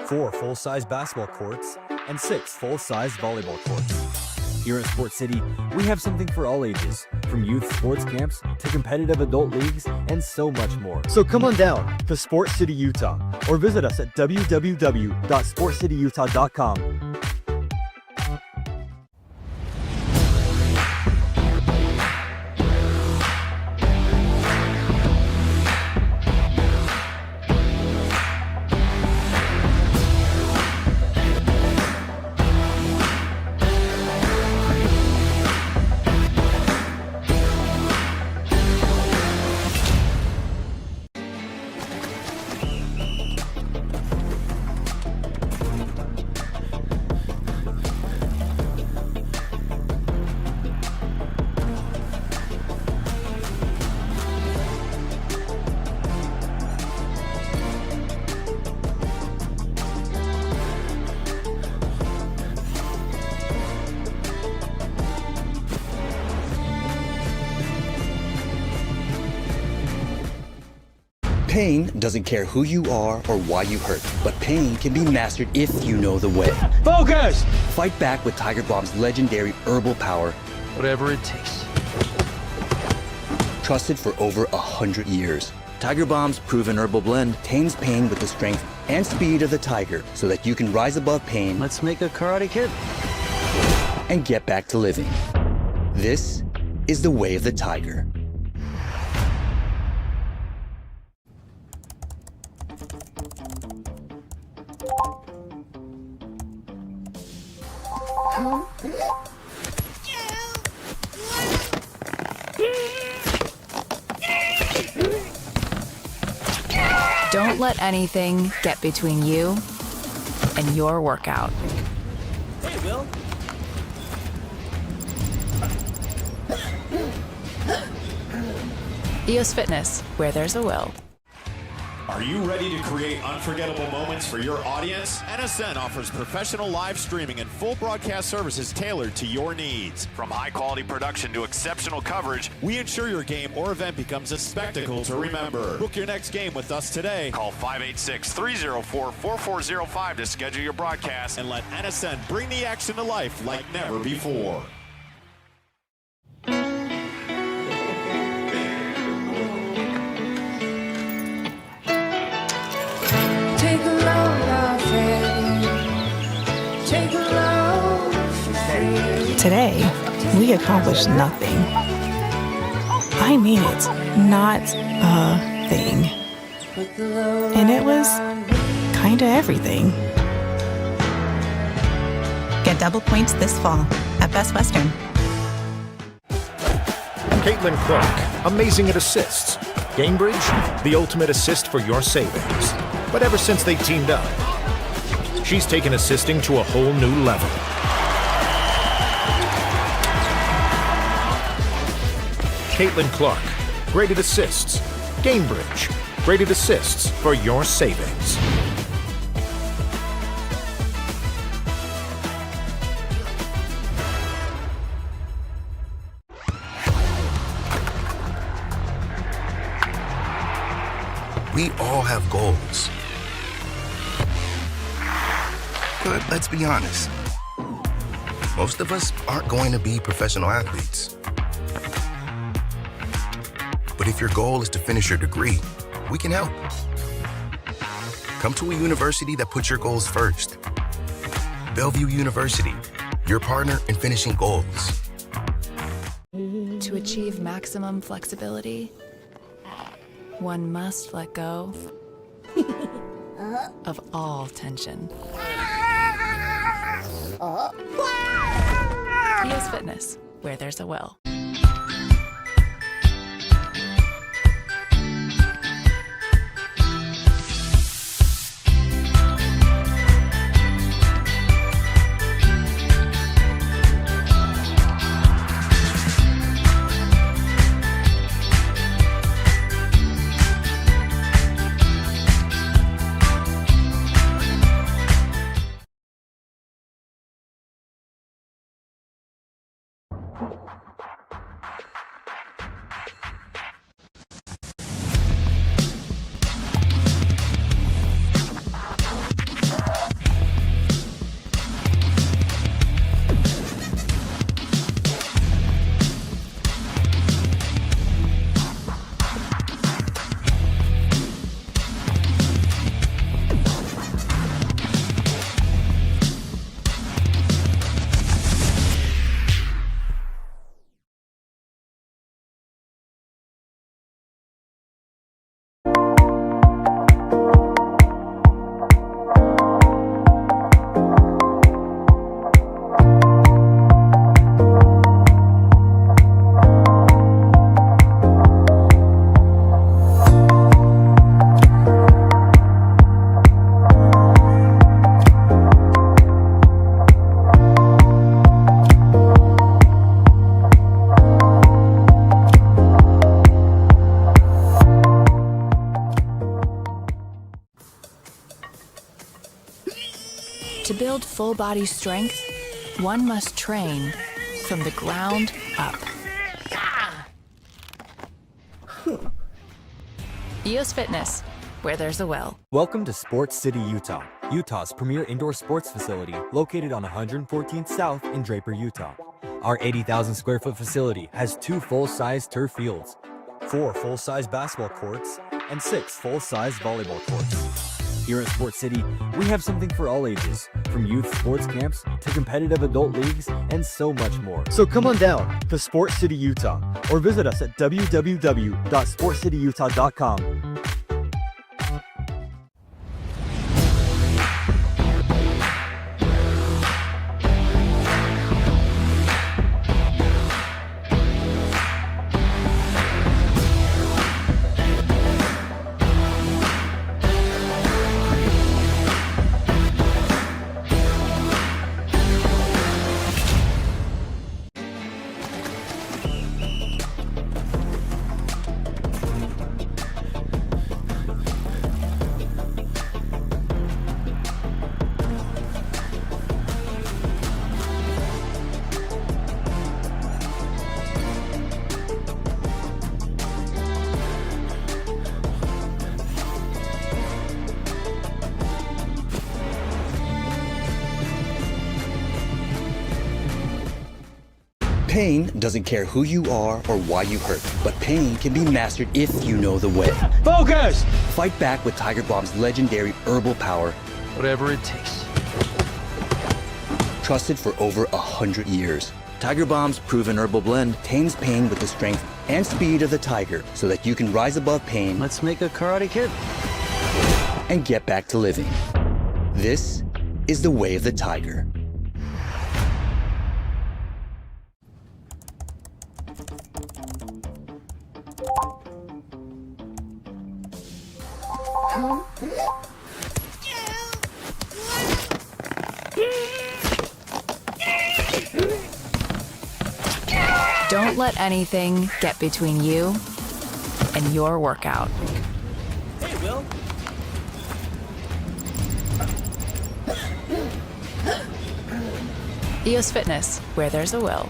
4 full-size basketball courts, and 6 full-size volleyball courts. Here at Sports City, we have something for all ages, from youth sports camps to competitive adult leagues and so much more. So come on down to Sports City, Utah, or visit us at www.sportscityutah.com.
Pain doesn't care who you are or why you hurt, but pain can be mastered if you know the way.
Focus!
Fight back with Tiger Balm's legendary herbal power.
Whatever it takes.
Trusted for over 100 years. Tiger Balm's proven herbal blend tames pain with the strength and speed of the tiger so that you can rise above pain.
Let's make a Karate Kid.
And get back to living. This is the way of the tiger.
Don't let anything get between you and your workout.
Hey, Will.
EOS Fitness, where there's a will.
Are you ready to create unforgettable moments for your audience? NSN offers professional live streaming and full broadcast services tailored to your needs. From high-quality production to exceptional coverage, we ensure your game or event becomes a spectacle to remember. Book your next game with us today. Call 586-304-4405 to schedule your broadcast and let NSN bring the action to life like never before.
Today, we accomplished nothing. I mean it, not a thing. And it was kinda everything.
Get double points this fall at Best Western.
Caitlin Clark, amazing at assists. Gamebridge, the ultimate assist for your savings. But ever since they teamed up, she's taken assisting to a whole new level. Caitlin Clark, graded assists. Gamebridge, graded assists for your savings.
We all have goals. But let's be honest. Most of us aren't going to be professional athletes. But if your goal is to finish your degree, we can help. Come to a university that puts your goals first. Bellevue University, your partner in finishing goals.
To achieve maximum flexibility, one must let go of all tension. EOS Fitness, where there's a will. To build full body strength, one must train from the ground up. EOS Fitness, where there's a will.
Welcome to Sports City, Utah, Utah's premier indoor sports facility located on 114th South in Draper, Utah. Our 80,000 square foot facility has 2 full-size turf fields, 4 full-size basketball courts, and 6 full-size volleyball courts. Here at Sports City, we have something for all ages, from youth sports camps to competitive adult leagues and so much more. So come on down to Sports City, Utah, or visit us at www.sportscityutah.com.
Pain doesn't care who you are or why you hurt, but pain can be mastered if you know the way.
Focus!
Fight back with Tiger Balm's legendary herbal power.
Whatever it takes.
Trusted for over 100 years. Tiger Balm's proven herbal blend tames pain with the strength and speed of the tiger so that you can rise above pain.
Let's make a Karate Kid.
And get back to living. This is the way of the tiger.
Don't let anything get between you and your workout.
Hey, Will.
EOS Fitness, where there's a will.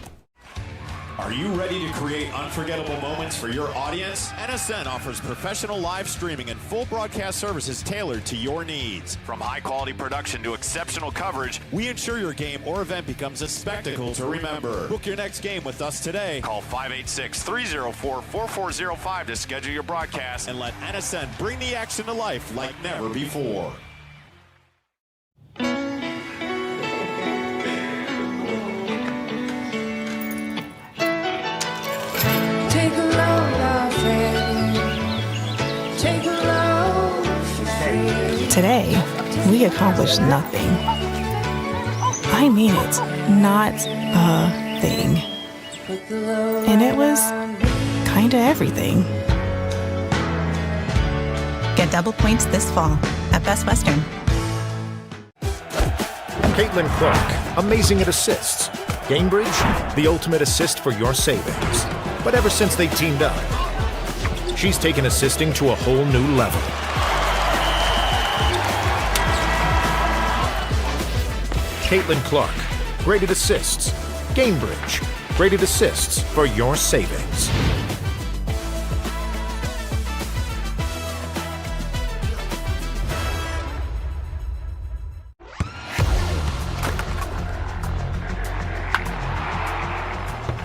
Are you ready to create unforgettable moments for your audience? NSN offers professional live streaming and full broadcast services tailored to your needs. From high-quality production to exceptional coverage, we ensure your game or event becomes a spectacle to remember. Book your next game with us today. Call 586-304-4405 to schedule your broadcast and let NSN bring the action to life like never before.
Today, we accomplished nothing. I mean it, not a thing. And it was kinda everything.
Get double points this fall at Best Western.
Caitlin Clark, amazing at assists. Gamebridge, the ultimate assist for your savings. But ever since they teamed up, she's taken assisting to a whole new level. Caitlin Clark, great at assists. Gamebridge, graded assists for your savings.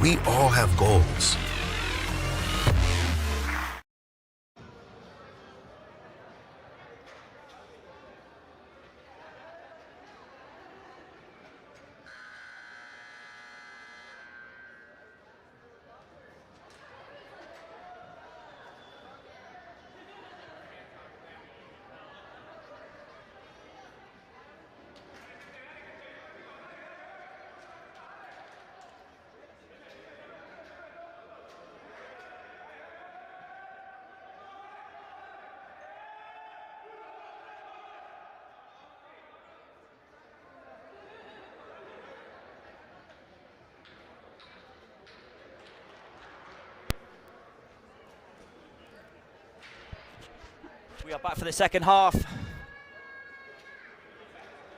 We all have goals.
We are back for the second half.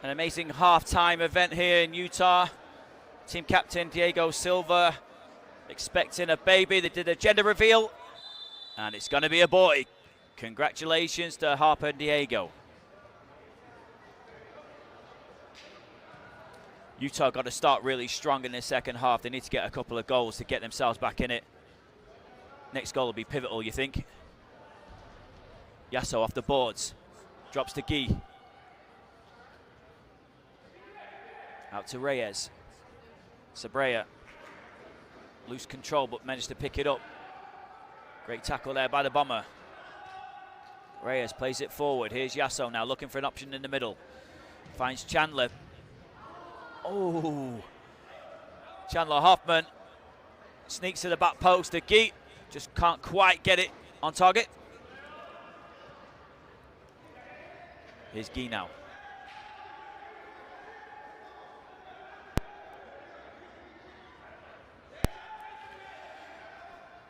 An amazing half-time event here in Utah. Team captain Diego Silva expecting a baby. They did a gender reveal, and it's going to be a boy. Congratulations to Harper and Diego. Utah got to start really strong in this second half. They need to get a couple of goals to get themselves back in it. Next goal will be pivotal, you think? Yasso off the boards, drops to Guy. Out to Reyes. Sabrea, loose control but managed to pick it up. Great tackle there by the Bomber. Reyes plays it forward. Here's Yasso now looking for an option in the middle. Finds Chandler. Oh, Chandler Hoffman sneaks to the back post to Guy. Just can't quite get it on target. Here's Guy now.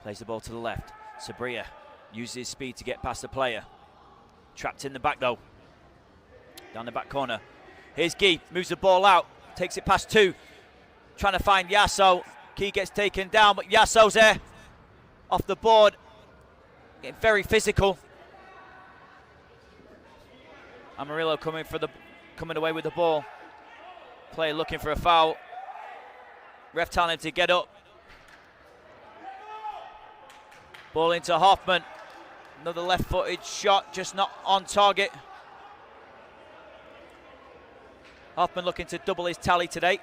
Plays the ball to the left. Sabria uses his speed to get past the player. Trapped in the back though. Down the back corner. Here's Guy, moves the ball out. Takes it past two. Trying to find Yasso. Guy gets taken down, but Yasso's there. Off the board. Getting very physical. Amarillo coming away with the ball. Player looking for a foul. Ref telling him to get up. Ball into Hoffman. Another left-footed shot, just not on target. Hoffman looking to double his tally today.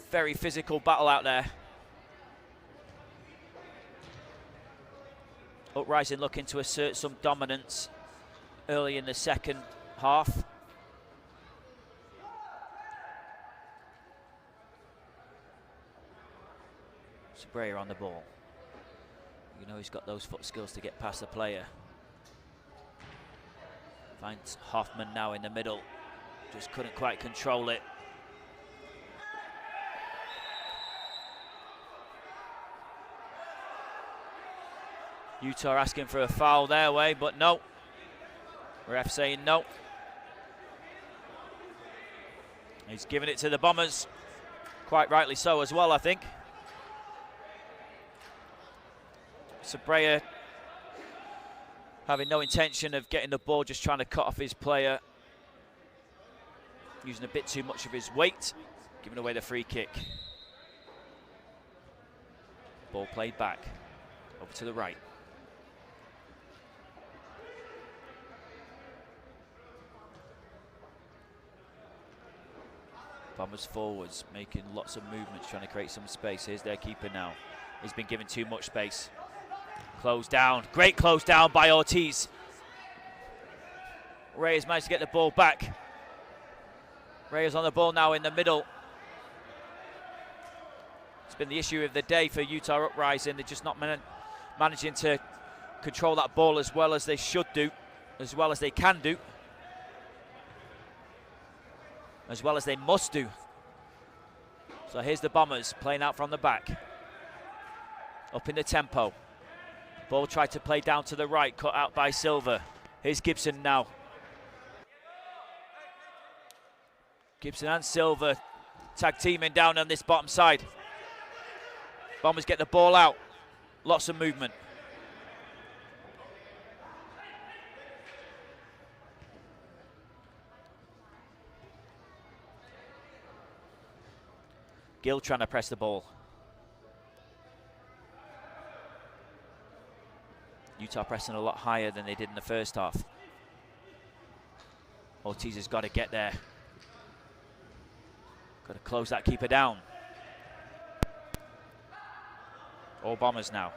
Very physical battle out there. Uprising looking to assert some dominance early in the second half. Sabrea on the ball. You know he's got those foot skills to get past the player. Finds Hoffman now in the middle. Just couldn't quite control it. Utah asking for a foul their way, but no. Ref saying no. He's giving it to the Bombers. Quite rightly so as well, I think. Sabrea having no intention of getting the ball, just trying to cut off his player. Using a bit too much of his weight, giving away the free kick. Ball played back, over to the right. Bombers forwards, making lots of movements, trying to create some space. Here's their keeper now. He's been given too much space. Closed down, great close down by Ortiz. Reyes managed to get the ball back. Reyes on the ball now in the middle. It's been the issue of the day for Utah Uprising. They're just not managing to control that ball as well as they should do, as well as they can do, as well as they must do. So here's the Bombers playing out from the back. Up in the tempo. Ball tried to play down to the right, cut out by Silva. Here's Gibson now. Gibson and Silver tag teaming down on this bottom side. Bombers get the ball out. Lots of movement. Gill trying to press the ball. Utah pressing a lot higher than they did in the first half. Ortiz has got to get there. Got to close that keeper down. All Bombers now.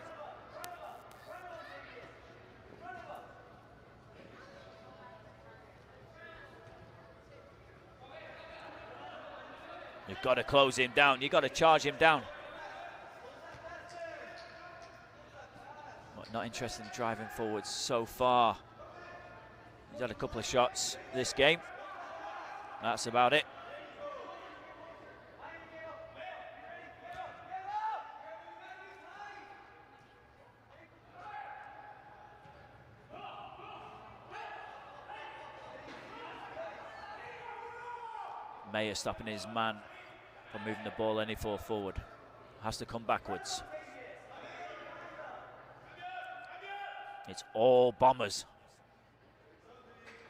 You've got to close him down. You've got to charge him down. Not interested in driving forwards so far. He's had a couple of shots this game. That's about it. Mayer stopping his man from moving the ball any forward. Has to come backwards. It's all Bombers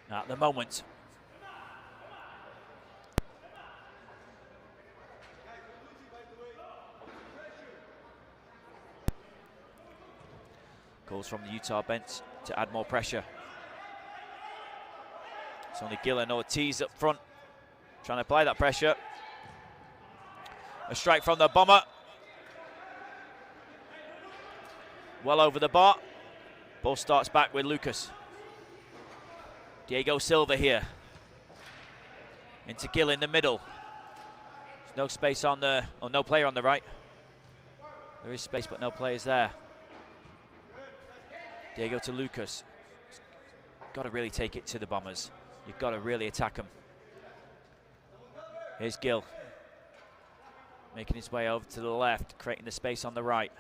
at the moment. Calls from the Utah bench to add more pressure. It's only Gill and Ortiz up front trying to apply that pressure. A strike from the Bomber. Well over the bar. Ball starts back with Lucas. Diego Silva here. Into Gill in the middle. There's no space on the, or no player on the right. There is space, but no players there. Diego to Lucas. Got to really take it to the Bombers. You've got to really attack them. Here's Gill. Making his way over to the left, creating the space on the right.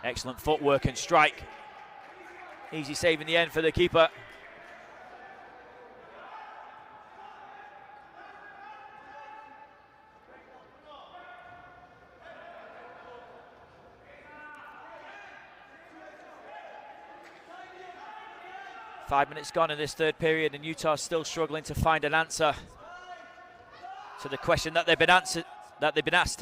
Excellent footwork and strike. Easy save in the end for the keeper. Five minutes gone in this third period, and Utah still struggling to find an answer to the question that they've been asked.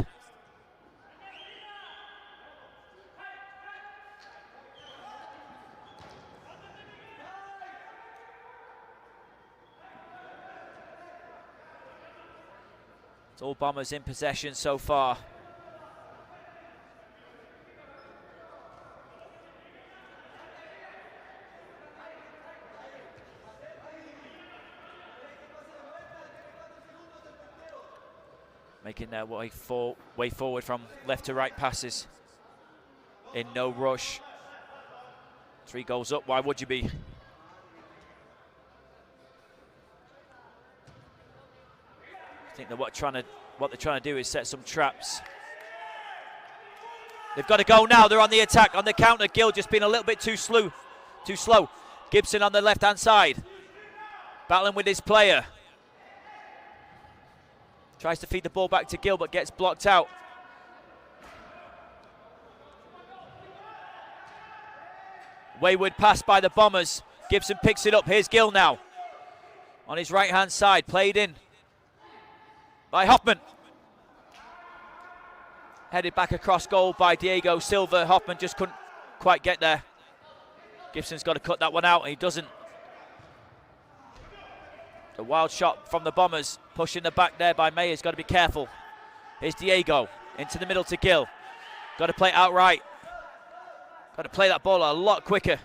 It's all Bombers in possession so far. Making their way forward from left to right passes. In no rush. 3 goals up, why would you be? I think that what they're trying to do is set some traps. They've got to go now. They're on the attack, on the counter. Gill just been a little bit too slow. Gibson on the left-hand side, battling with his player. Tries to feed the ball back to Gill, but gets blocked out. Wayward pass by the Bombers. Gibson picks it up. Here's Gill now. On his right-hand side, played in by Hoffman. Headed back across goal by Diego Silva. Hoffman just couldn't quite get there. Gibson's got to cut that one out, and he doesn't. A wild shot from the Bombers, pushing the back there by Mayer's got to be careful. Here's Diego, into the middle to Gill. Got to play it outright. Got to play that ball a lot quicker.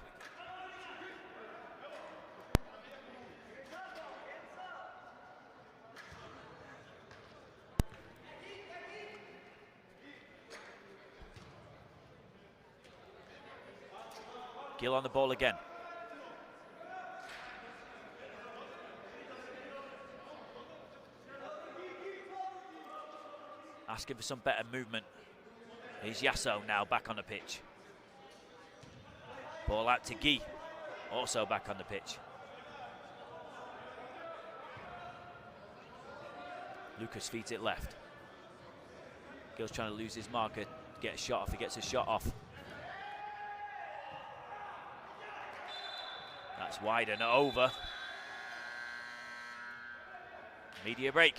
Gill on the ball again. Asking for some better movement. Here's Yasso now back on the pitch. Ball out to Guy, also back on the pitch. Lucas feeds it left. Gill's trying to lose his marker, get a shot off. He gets a shot off. That's wide and over. Media break.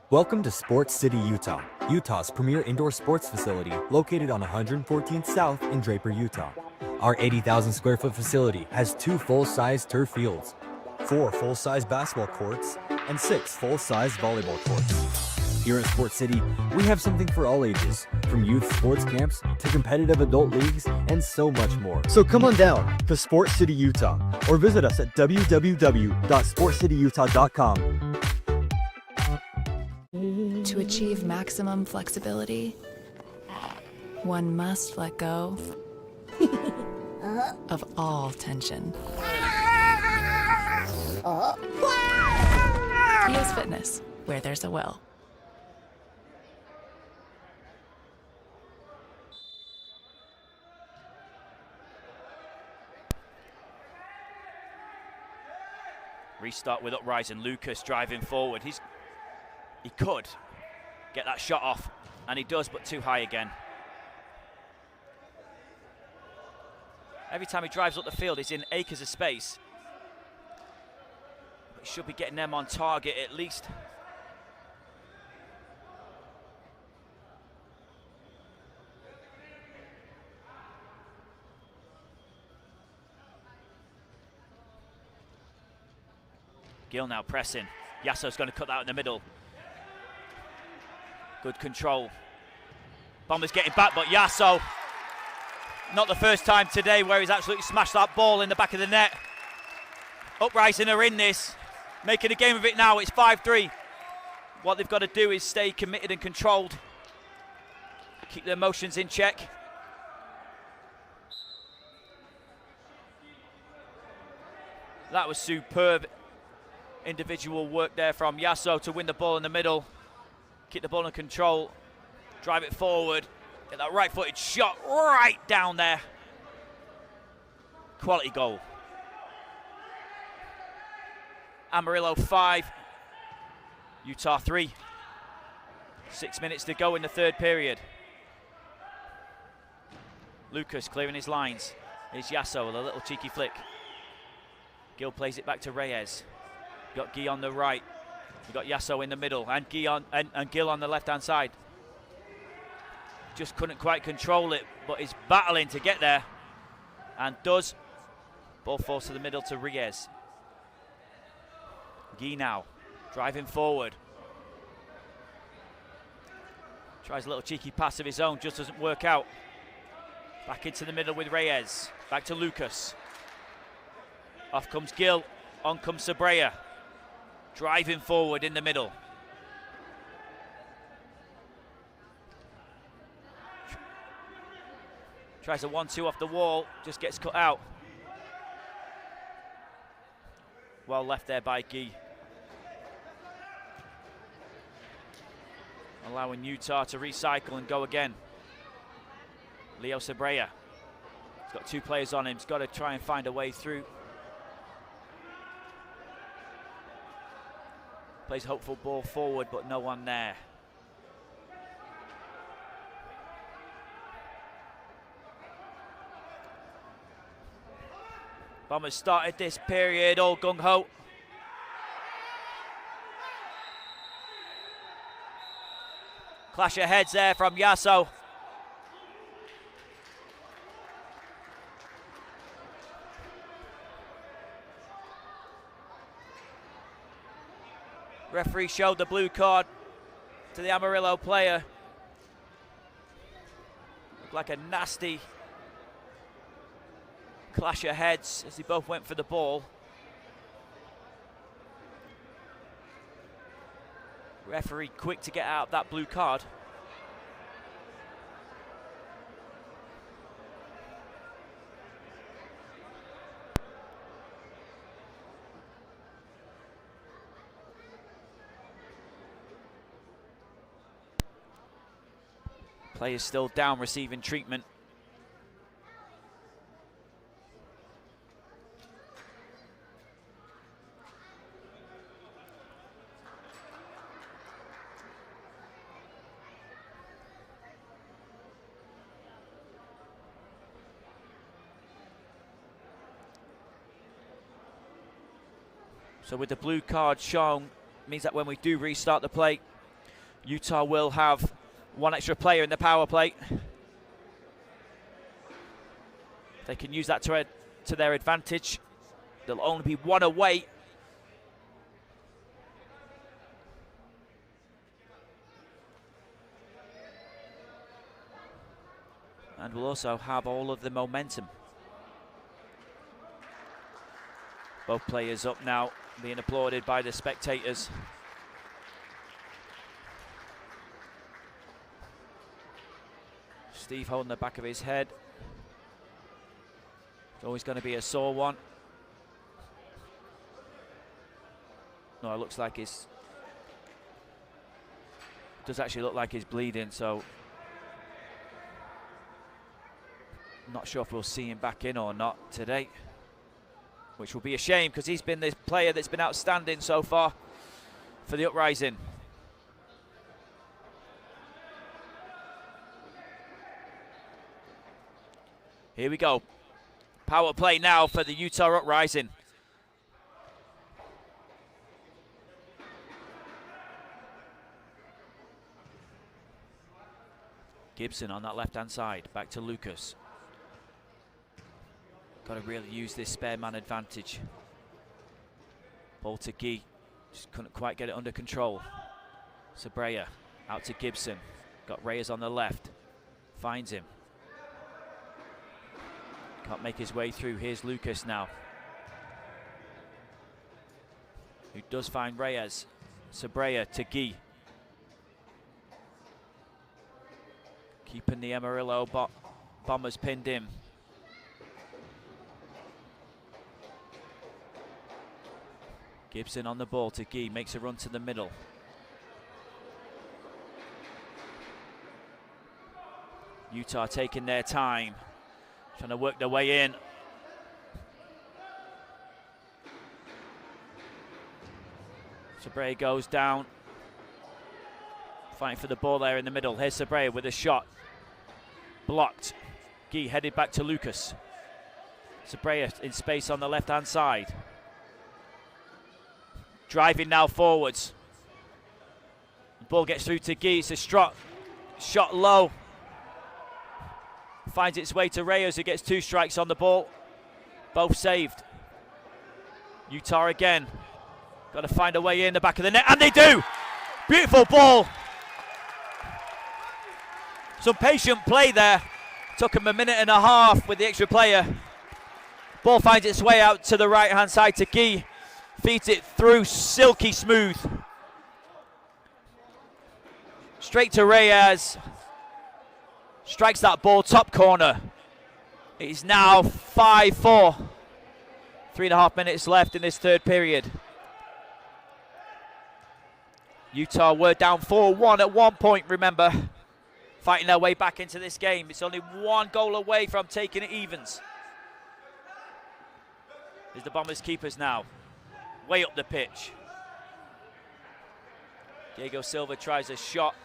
Welcome to Sports City, Utah, Utah's premier indoor sports facility located on 114th South in Draper, Utah. Our 80,000 square foot facility has 2 full-size turf fields, 4 full-size basketball courts, and 6 full-size volleyball courts. Here at Sports City, we have something for all ages, from youth sports camps to competitive adult leagues and so much more. So come on down to Sports City, Utah, or visit us at www.sportscityutah.com.
To achieve maximum flexibility, one must let go of all tension. EOS Fitness, where there's a will.
Restart with Uprising. Lucas driving forward. He could get that shot off, and he does, but too high again. Every time he drives up the field, he's in acres of space. But he should be getting them on target at least. Gill now pressing. Yasso's going to cut that out in the middle. Good control. Bombers getting back, but Yasso, not the first time today where he's absolutely smashed that ball in the back of the net. Uprising are in this, making a game of it now. It's 5-3. What they've got to do is stay committed and controlled. Keep their emotions in check. That was superb individual work there from Yasso to win the ball in the middle. Keep the ball in control, drive it forward, get that right-footed shot right down there. Quality goal. Amarillo 5, Utah 3. 6 minutes to go in the third period. Lucas clearing his lines. Here's Yasso with a little cheeky flick. Gill plays it back to Reyes. Got Guy on the right. You've got Yasso in the middle and Gill on the left-hand side. Just couldn't quite control it, but he's battling to get there and does. Ball falls to the middle to Reyes. Guy now driving forward. Tries a little cheeky pass of his own, just doesn't work out. Back into the middle with Reyes. Back to Lucas. Off comes Gill, on comes Sabrea. Driving forward in the middle. Tries a 1-2 off the wall, just gets cut out. Well left there by Guy. Allowing Utah to recycle and go again. Leo Sabrea. He's got 2 players on him. He's got to try and find a way through. Plays hopeful ball forward, but no one there. Bombers started this period all gung-ho. Clash of heads there from Yasso. Referee showed the blue card to the Amarillo player. Looked like a nasty clash of heads as they both went for the ball. Referee quick to get out of that blue card. Players still down, receiving treatment. So with the blue card shown, means that when we do restart the play, Utah will have one extra player in the power play. They can use that to their advantage. There'll only be one away. And we'll also have all of the momentum. Both players up now, being applauded by the spectators. Steve holding the back of his head. It's always going to be a sore one. No, it looks like does actually look like he's bleeding, so not sure if we'll see him back in or not today, which will be a shame because he's been the player that's been outstanding so far for the Uprising. Here we go. Power play now for the Utah Uprising. Gibson on that left-hand side. Back to Lucas. Got to really use this spare man advantage. Ball to Guy. Just couldn't quite get it under control. Sabrea out to Gibson. Got Reyes on the left. Finds him. Can't make his way through. Here's Lucas now, who does find Reyes. Sabrea to Guy. Keeping the Amarillo Bombers pinned in. Gibson on the ball to Guy. Makes a run to the middle. Utah taking their time. Trying to work their way in. Sabrea goes down. Fighting for the ball there in the middle. Here's Sabrea with a shot. Blocked. Guy headed back to Lucas. Sabrea in space on the left-hand side. Driving now forwards. The ball gets through to Guy. It's a shot low. Finds its way to Reyes, who gets 2 strikes on the ball. Both saved. Utah again. Got to find a way in the back of the net, and they do! Beautiful ball. Some patient play there. Took him a minute and a half with the extra player. Ball finds its way out to the right-hand side to Guy. Feeds it through, silky smooth. Straight to Reyes. Strikes that ball, top corner. It is now 5-4. 3.5 minutes left in this third period. Utah were down 4-1 at one point, remember. Fighting their way back into this game. It's only 1 goal away from taking it evens. Here's the Bombers keepers now. Way up the pitch. Diego Silva tries a shot.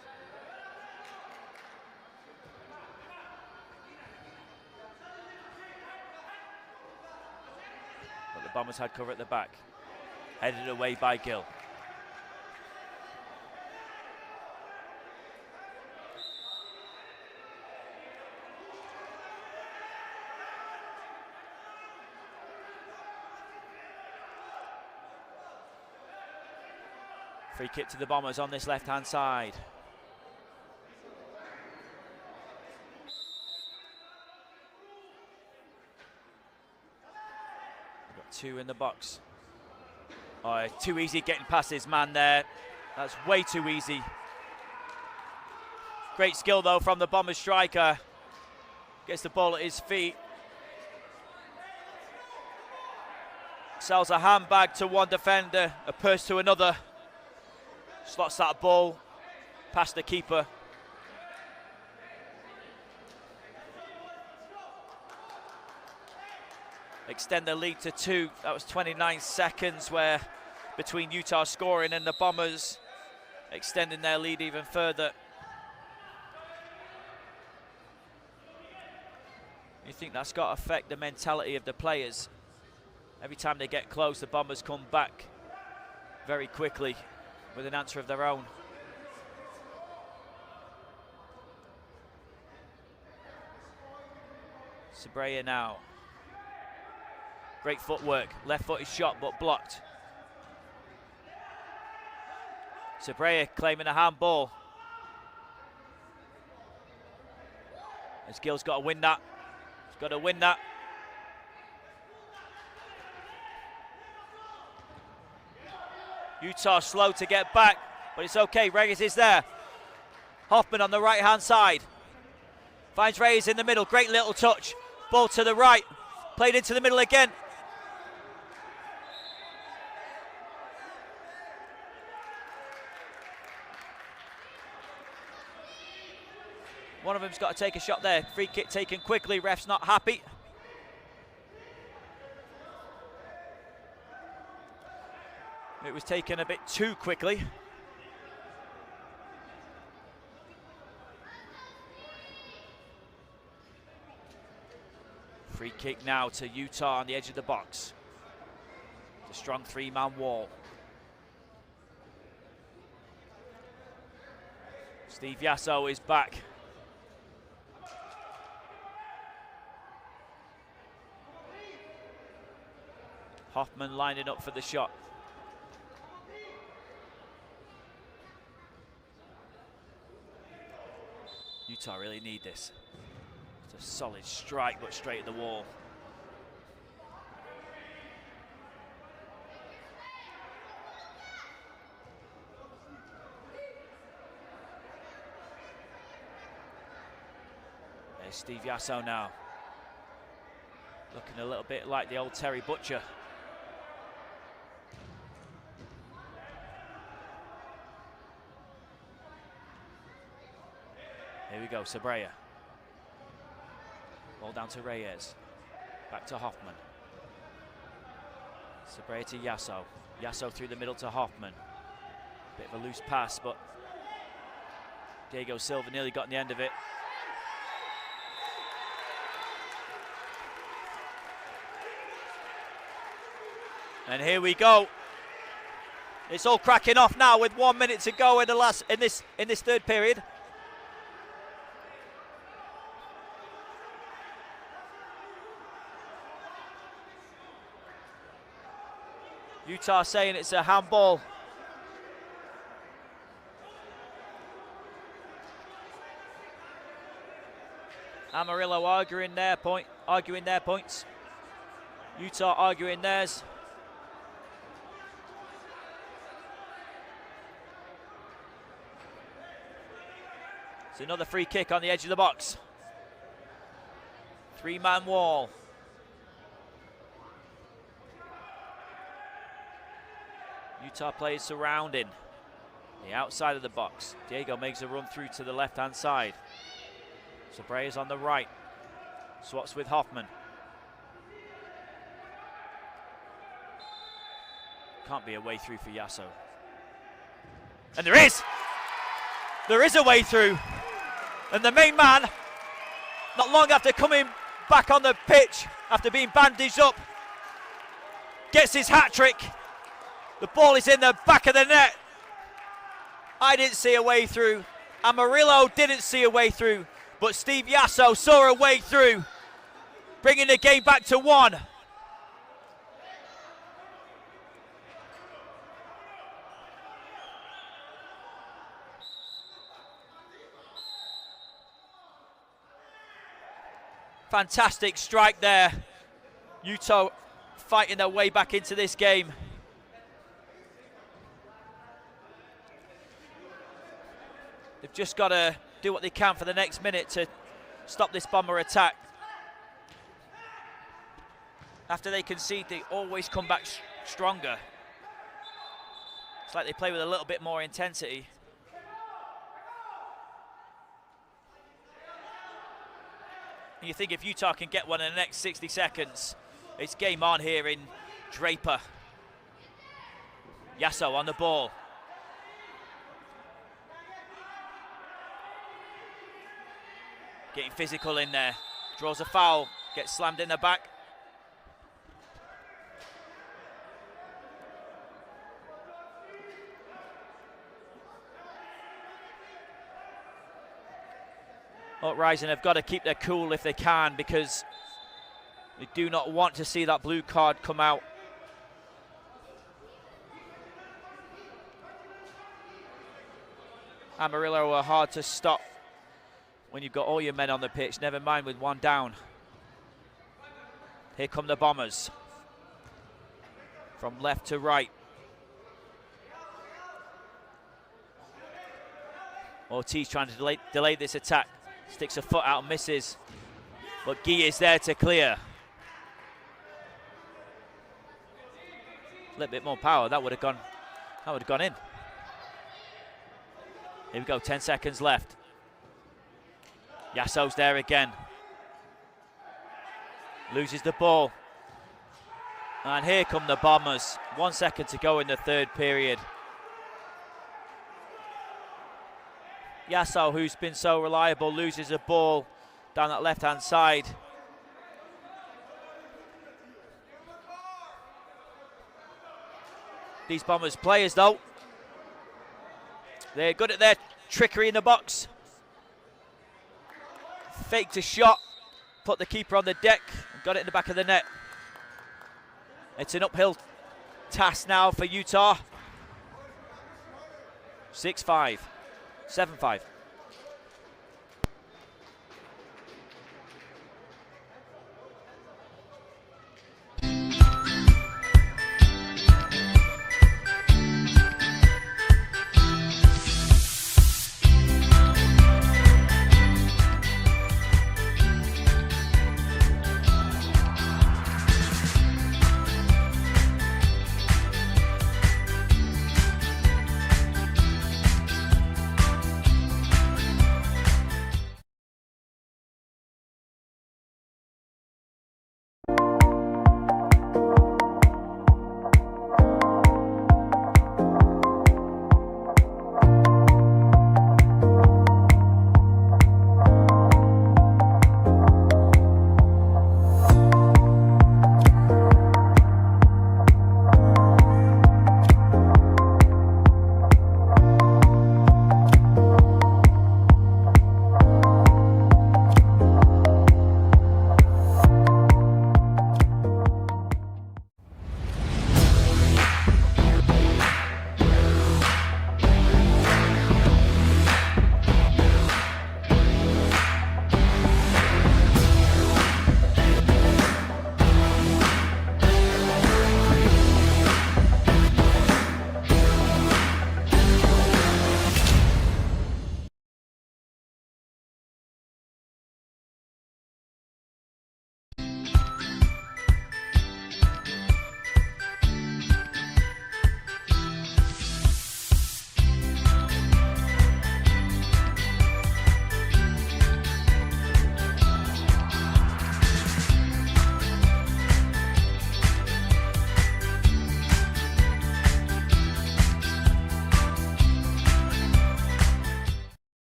But the Bombers had cover at the back. Headed away by Gill. Free kick to the Bombers on this left-hand side. Got 2 in the box. Oh, too easy getting past his man there. That's way too easy. Great skill though from the Bombers striker. Gets the ball at his feet. Sells a handbag to one defender, a purse to another. Slots that ball past the keeper. extend the lead to 2. That was 29 seconds where between Utah scoring and the Bombers extending their lead even further. You think that's got to affect the mentality of the players? Every time they get close, the Bombers come back very quickly with an answer of their own. Sabrea now. Great footwork, left-footed shot but blocked. Sabrea claiming a handball. As Gill's got to win that. He's got to win that. Utah slow to get back, but it's okay. Reyes is there. Hoffman on the right-hand side. Finds Reyes in the middle. Great little touch. Ball to the right. Played into the middle again. One of them's got to take a shot there. Free kick taken quickly. Ref's not happy. It was taken a bit too quickly. Free kick now to Utah on the edge of the box. The strong 3-man wall. Steve Yasso is back. Hoffman lining up for the shot. Utah really need this. It's a solid strike, but straight at the wall. There's Steve Yasso now. Looking a little bit like the old Terry Butcher. Here we go, Sabrea. Ball down to Reyes. Back to Hoffman. Sabrea to Yasso. Yasso through the middle to Hoffman. Bit of a loose pass, but Diego Silva nearly got in the end of it. And here we go. It's all cracking off now with 1 minute to go in this third period. Utah saying it's a handball. Amarillo arguing their points. Utah arguing theirs. It's another free kick on the edge of the box. 3-man wall. Utah players surrounding the outside of the box. Diego makes a run through to the left-hand side. Sabrea's on the right. Swaps with Hoffman. Can't be a way through for Yasso. And there is! There is a way through. And the main man, not long after coming back on the pitch, after being bandaged up, gets his hat-trick. The ball is in the back of the net. I didn't see a way through. Amarillo didn't see a way through, but Steve Yasso saw a way through, bringing the game back to 1. Fantastic strike there. Utah fighting their way back into this game. They've just got to do what they can for the next minute to stop this Bomber attack. After they concede, they always come back stronger. It's like they play with a little bit more intensity. And you think if Utah can get one in the next 60 seconds, It's game on here in Draper. Yasso on the ball. Getting physical in there. Draws a foul. Gets slammed in the back. Uprising have got to keep their cool if they can, because they do not want to see that blue card come out. Amarillo are hard to stop when you've got all your men on the pitch, never mind with one down. Here come the Bombers. From left to right. Ortiz trying to delay this attack. Sticks a foot out and misses. But Guy is there to clear. A little bit more power, that would have gone in. Here we go, 10 seconds left. Yasso's there again. Loses the ball. And here come the Bombers. 1 second to go in the third period. Yasso, who's been so reliable, loses the ball down that left-hand side. These Bombers players, though, they're good at their trickery in the box. Faked a shot, put the keeper on the deck, and got it in the back of the net. It's an uphill task now for Utah. 6-5, 7-5.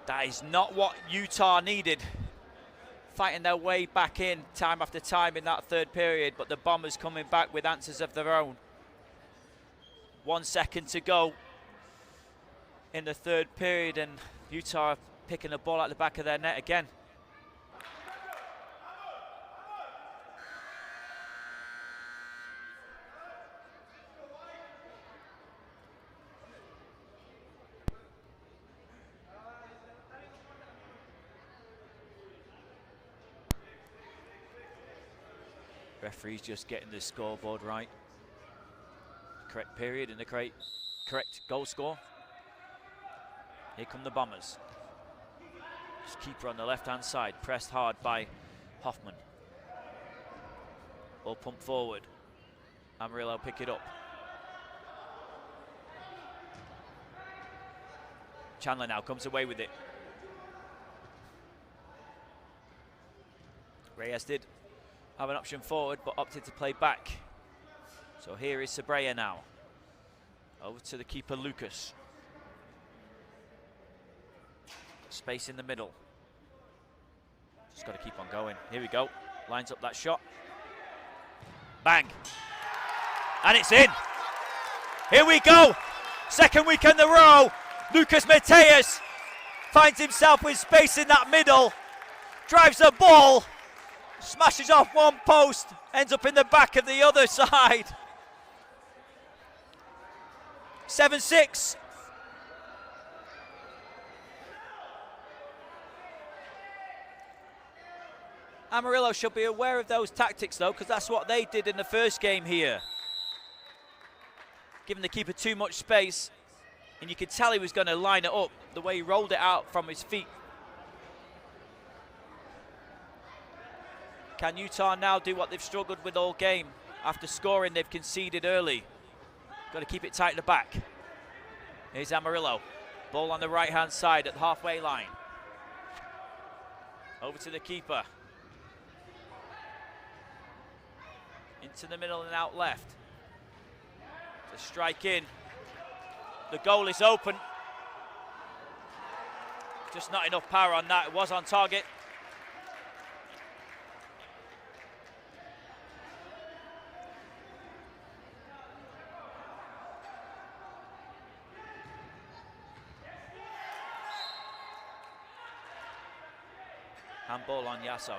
That is not what Utah needed. Fighting their way back in time after time in that third period, but the Bombers coming back with answers of their own. 1 second to go in the third period, and Utah picking the ball out the back of their net again. Referee's just getting the scoreboard right. Correct period and the correct goal score. Here come the Bombers. Just keeper on the left-hand side, pressed hard by Hoffman. Ball pumped forward. Amarillo pick it up. Chandler now comes away with it. Reyes did have an option forward, but opted to play back. So here is Sabrea now. Over to the keeper, Lucas. Space in the middle. Just got to keep on going. Here we go. Lines up that shot. Bang. And it's in. Here we go. Second week in a row. Lucas Mateus finds himself with space in that middle. Drives the ball. Smashes off one post. Ends up in the back of the other side. 7-6. Amarillo should be aware of those tactics though, because that's what they did in the first game here. Giving the keeper too much space, and you could tell he was going to line it up the way he rolled it out from his feet. Can Utah now do what they've struggled with all game? After scoring, they've conceded early. Got to keep it tight at the back. Here's Amarillo. Ball on the right-hand side at the halfway line. Over to the keeper. Into the middle and out left. To strike in. The goal is open. Just not enough power on that. It was on target. Handball on Yasso.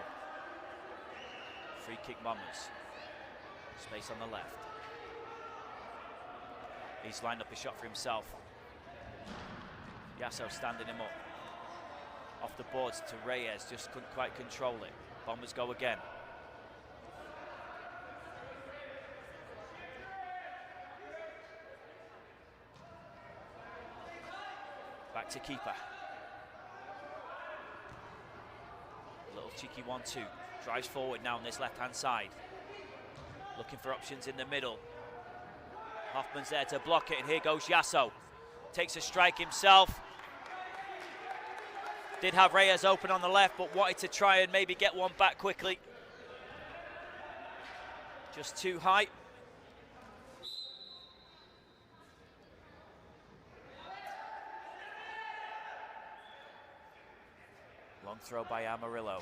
Free kick Bombers. Space on the left. He's lined up a shot for himself. Yasso standing him up. Off the boards to Reyes, just couldn't quite control it. Bombers go again. Back to keeper. Little cheeky 1-2. Drives forward now on this left-hand side. Looking for options in the middle. Hoffman's there to block it, and here goes Yasso. Takes a strike himself. Did have Reyes open on the left, but wanted to try and maybe get one back quickly. Just too high. Long throw by Amarillo.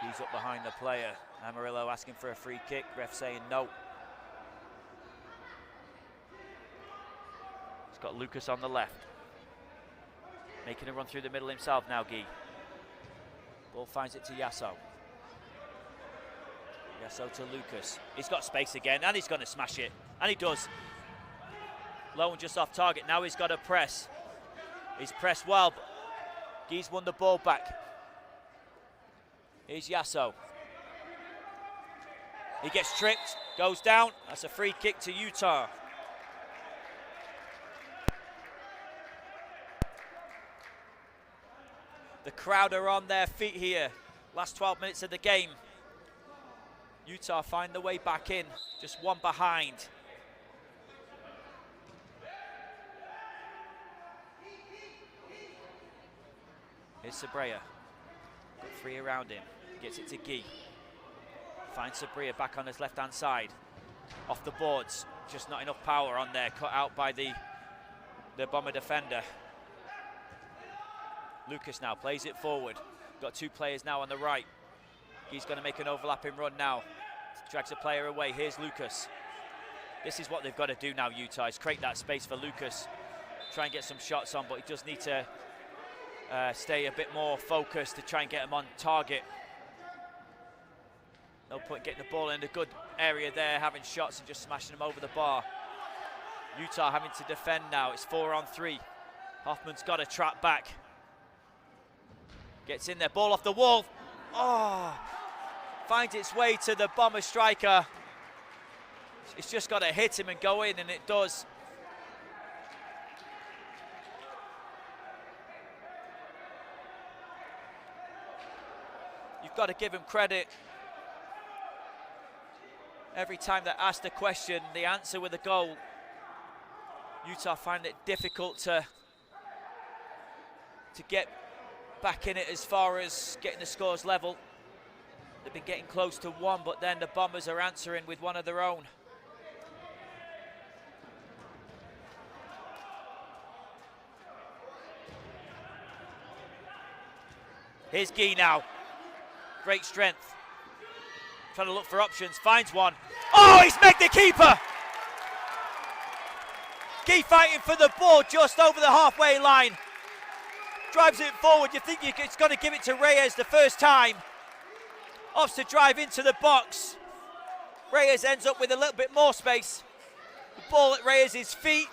He's up behind the player. Amarillo asking for a free kick. Ref saying no. He's got Lucas on the left. Making a run through the middle himself now, Guy. Ball finds it to Yasso. Yasso to Lucas. He's got space again, and he's going to smash it. And he does. Low and just off target. Now he's got to press. He's pressed well, but Guy's won the ball back. Here's Yasso. He gets tripped, goes down. That's a free kick to Utah. The crowd are on their feet here. Last 12 minutes of the game. Utah find the way back in, just one behind. Here's Sabrea. Got three around him. Gets it to Guy. Finds Sabrea back on his left-hand side. Off the boards. Just not enough power on there. Cut out by the Bomber defender. Lucas now plays it forward. Got two players now on the right. He's going to make an overlapping run now. Drags a player away. Here's Lucas. This is what they've got to do now, Utah, is create that space for Lucas. Try and get some shots on, but he does need to stay a bit more focused to try and get him on target. No point getting the ball in a good area there, having shots and just smashing them over the bar. Utah having to defend now. It's 4-on-3. Hoffman's got to trap back. Gets in there, ball off the wall. Oh, finds its way to the Bomber striker. It's just got to hit him and go in, and it does. You've got to give him credit. Every time they're asked a question, the answer with a goal. Utah find it difficult to get back in it as far as getting the scores level. They've been getting close to one, but then the Bombers are answering with one of their own. Here's Guy now. Great strength. Trying to look for options, finds one. Oh, he's met the keeper! Guy fighting for the ball just over the halfway line. Drives it forward, you think it's going to give it to Reyes the first time. Opts to drive into the box. Reyes ends up with a little bit more space. The ball at Reyes' feet.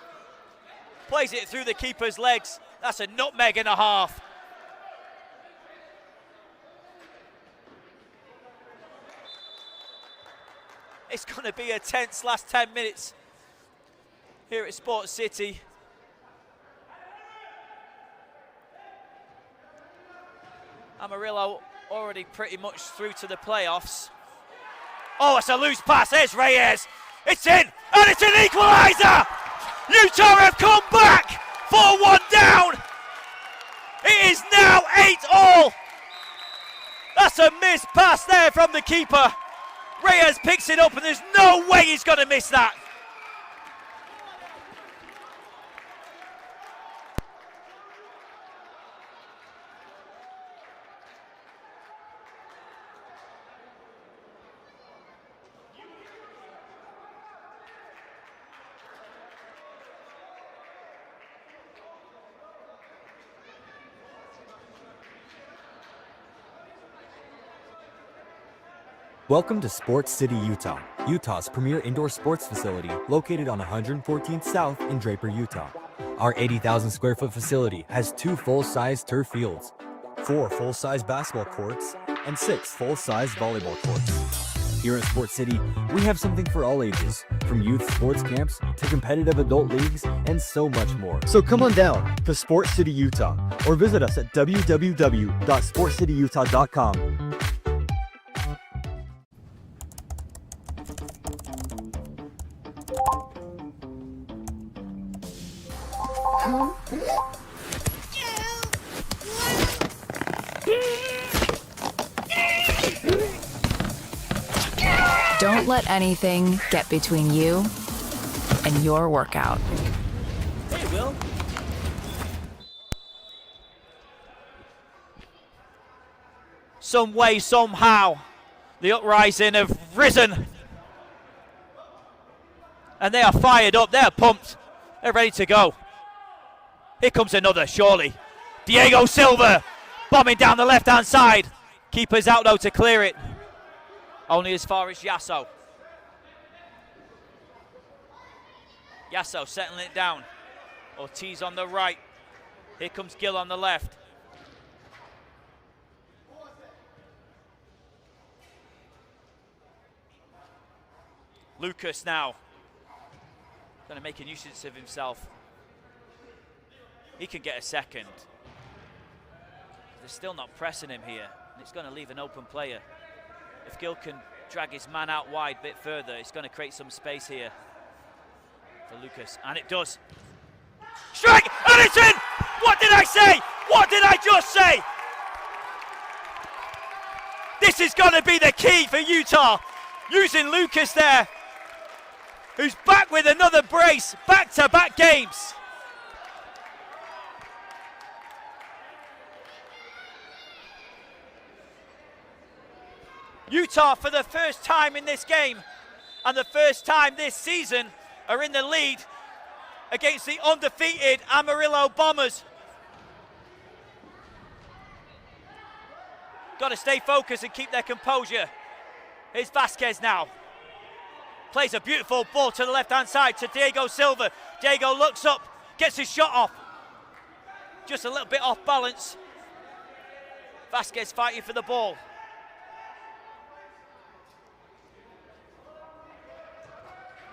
Plays it through the keeper's legs. That's a nutmeg and a half. It's going to be a tense last 10 minutes here at Sports City. Amarillo already pretty much through to the playoffs. Oh, it's a loose pass. There's Reyes. It's in, and it's an equaliser. Utah have come back 4-1 down. It is now 8-all. That's a missed pass there from the keeper. Reyes picks it up, and there's no way he's going to miss that.
Welcome to Sports City, Utah, Utah's premier indoor sports facility located on 114th South in Draper, Utah. Our 80,000 square foot facility has 2 full-size turf fields, 4 full-size basketball courts, and 6 full-size volleyball courts. Here at Sports City, we have something for all ages, from youth sports camps to competitive adult leagues and so much more. So come on down to Sports City, Utah, or visit us at www.sportscityutah.com.
Don't let anything get between you and your workout.
Hey, Will. Some way, somehow, the Uprising have risen. And they are fired up, they're pumped, they're ready to go. Here comes another, surely. Diego Silva, bombing down the left-hand side. Keeper's out though to clear it. Only as far as Yasso. Yasso settling it down. Ortiz on the right. Here comes Gill on the left. Lucas now. Going to make a nuisance of himself. He can get a second. They're still not pressing him here. And it's going to leave an open player. If Gill can drag his man out wide a bit further, it's going to create some space here for Lucas. And it does. Strike! And it's in! What did I say? What did I just say? This is going to be the key for Utah. Using Lucas there, who's back with another brace. Back-to-back games. Utah, for the first time in this game and the first time this season, are in the lead against the undefeated Amarillo Bombers. Got to stay focused and keep their composure. Here's Vasquez now. Plays a beautiful ball to the left-hand side to Diego Silva. Diego looks up, gets his shot off. Just a little bit off balance. Vasquez fighting for the ball.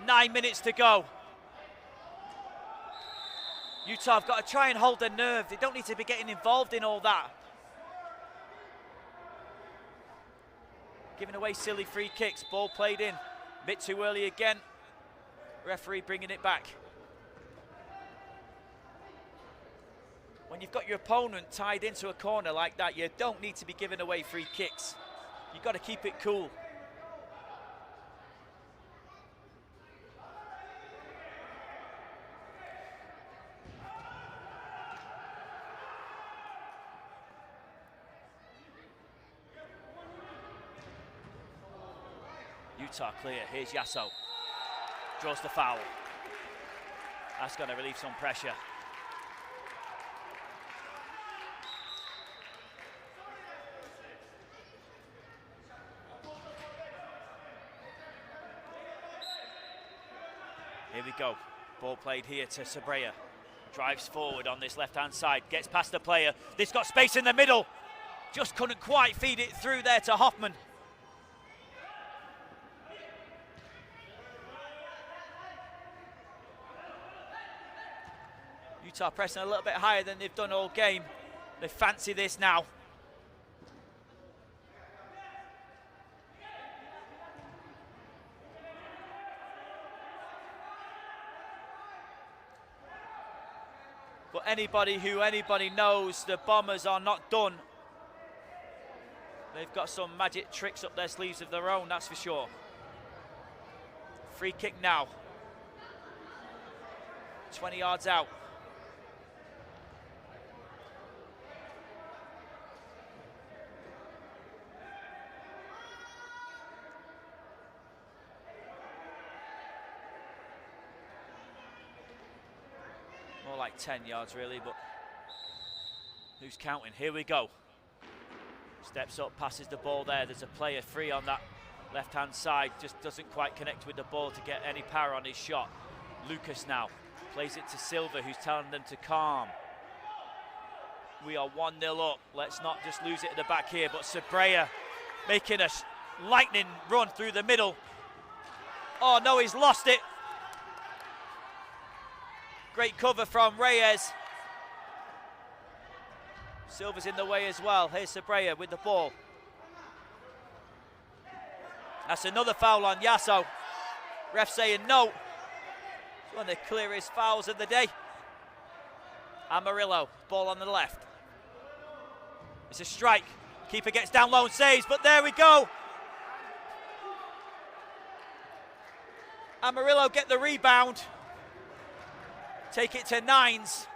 9 minutes to go. Utah have got to try and hold their nerve. They don't need to be getting involved in all that. Giving away silly free kicks. Ball played in. A bit too early again. Referee bringing it back. When you've got your opponent tied into a corner like that, you don't need to be giving away free kicks. You've got to keep it cool. Utah clear. Here's Yasso. Draws the foul. That's going to relieve some pressure. Here we go. Ball played here to Sabrea. Drives forward on this left-hand side. Gets past the player. This got space in the middle. Just couldn't quite feed it through there to Hoffman. Utah pressing a little bit higher than they've done all game. They fancy this now. But anybody knows the Bombers are not done. They've got some magic tricks up their sleeves of their own, that's for sure. Free kick now. 20 yards out. More like 10 yards really, but who's counting? Here we go. Steps up, passes the ball there. There's a player free on that left-hand side. Just doesn't quite connect with the ball to get any power on his shot. Lucas now plays it to Silva, who's telling them to calm. We are 1-0 up. Let's not just lose it at the back here, but Sabrea making a lightning run through the middle. Oh no, he's lost it. Great cover from Reyes. Silva's in the way as well. Here's Sabrea with the ball. That's another foul on Yasso. Ref saying no. It's one of the clearest fouls of the day. Amarillo, ball on the left. It's a strike. Keeper gets down low and saves, but there we go. Amarillo get the rebound. Take it to nines.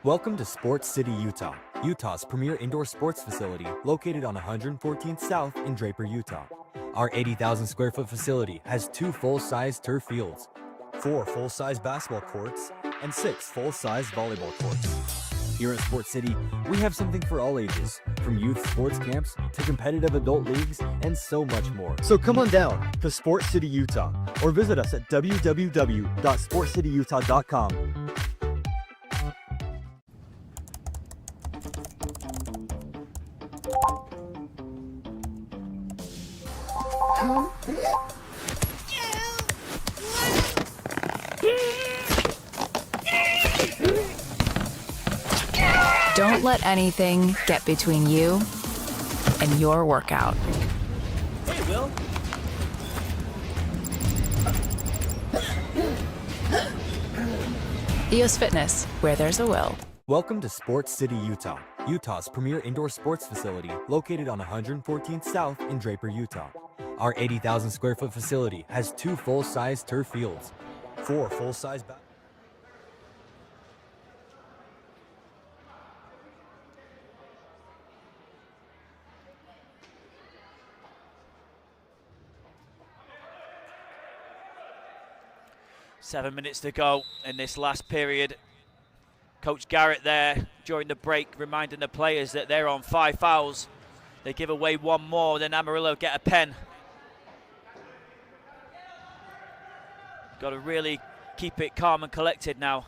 Welcome to Sports City, Utah, Utah's premier indoor sports facility located on 114th South in Draper, Utah. Our 80,000 square foot facility has 2 full-size turf fields, 4 full-size basketball courts, and 6 full-size volleyball courts. Here at Sports City, we have something for all ages, from youth sports camps to competitive adult leagues and so much more. So come on down to Sports City, Utah, or visit us at www.sportscityutah.com.
Don't let anything get between you and your workout.
Hey, Will.
EOS Fitness, where there's a will.
Welcome to Sports City, Utah, Utah's premier indoor sports facility located on 114th South in Draper, Utah. Our 80,000 square foot facility has 2 full-size turf fields, 4 full-size
Seven minutes to go in this last period. Coach Garrett there during the break reminding the players that they're on 5 fouls. They give away 1 more, then Amarillo get a pen. Got to really keep it calm and collected now.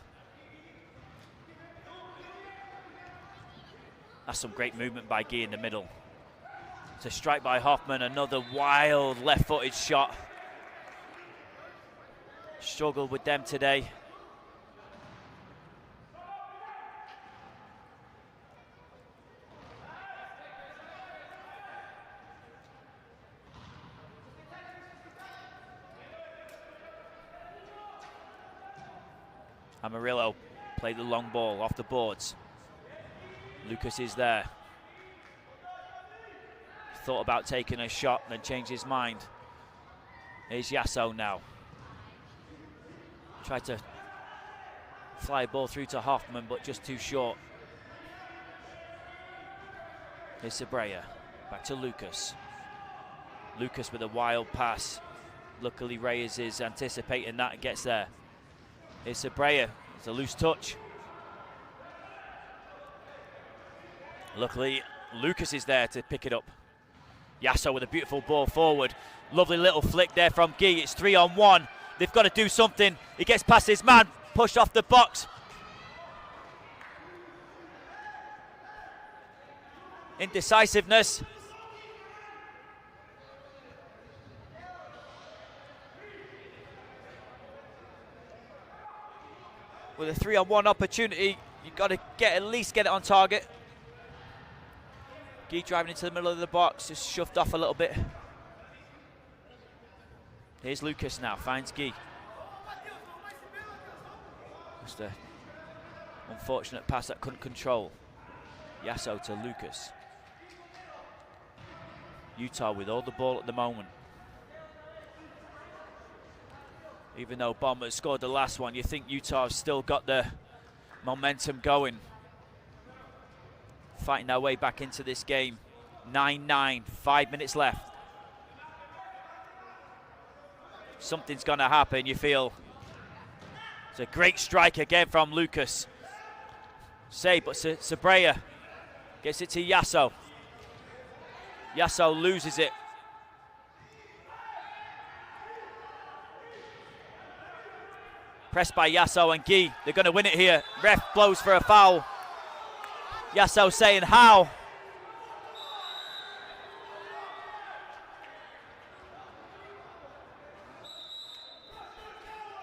That's some great movement by Guy in the middle. It's a strike by Hoffman, another wild left-footed shot. Struggled with them today. Amarillo played the long ball off the boards. Lucas is there. Thought about taking a shot, then changed his mind. Here's Yasso now. Tried to fly a ball through to Hoffman, but just too short. Here's Sabrea. Back to Lucas. Lucas with a wild pass. Luckily Reyes is anticipating that and gets there. Here's Sabrea. It's a loose touch. Luckily, Lucas is there to pick it up. Yasso with a beautiful ball forward. Lovely little flick there from Guy. It's 3-on-1. They've got to do something. He gets past his man, pushed off the box. Indecisiveness. With a 3-on-1 opportunity, you've got to at least get it on target. Guy driving into the middle of the box, just shoved off a little bit. Here's Lucas now, finds Guy. Just an unfortunate pass that couldn't control. Yasso to Lucas. Utah with all the ball at the moment. Even though Bombers scored the last one, you think Utah have still got the momentum going. Fighting their way back into this game. 9-9, 5 minutes left. Something's gonna happen, you feel. It's a great strike again from Lucas. Save, but Sabrea gets it to Yasso. Yasso loses it. Pressed by Yasso and Guy. They're gonna win it here. Ref blows for a foul. Yasso saying how.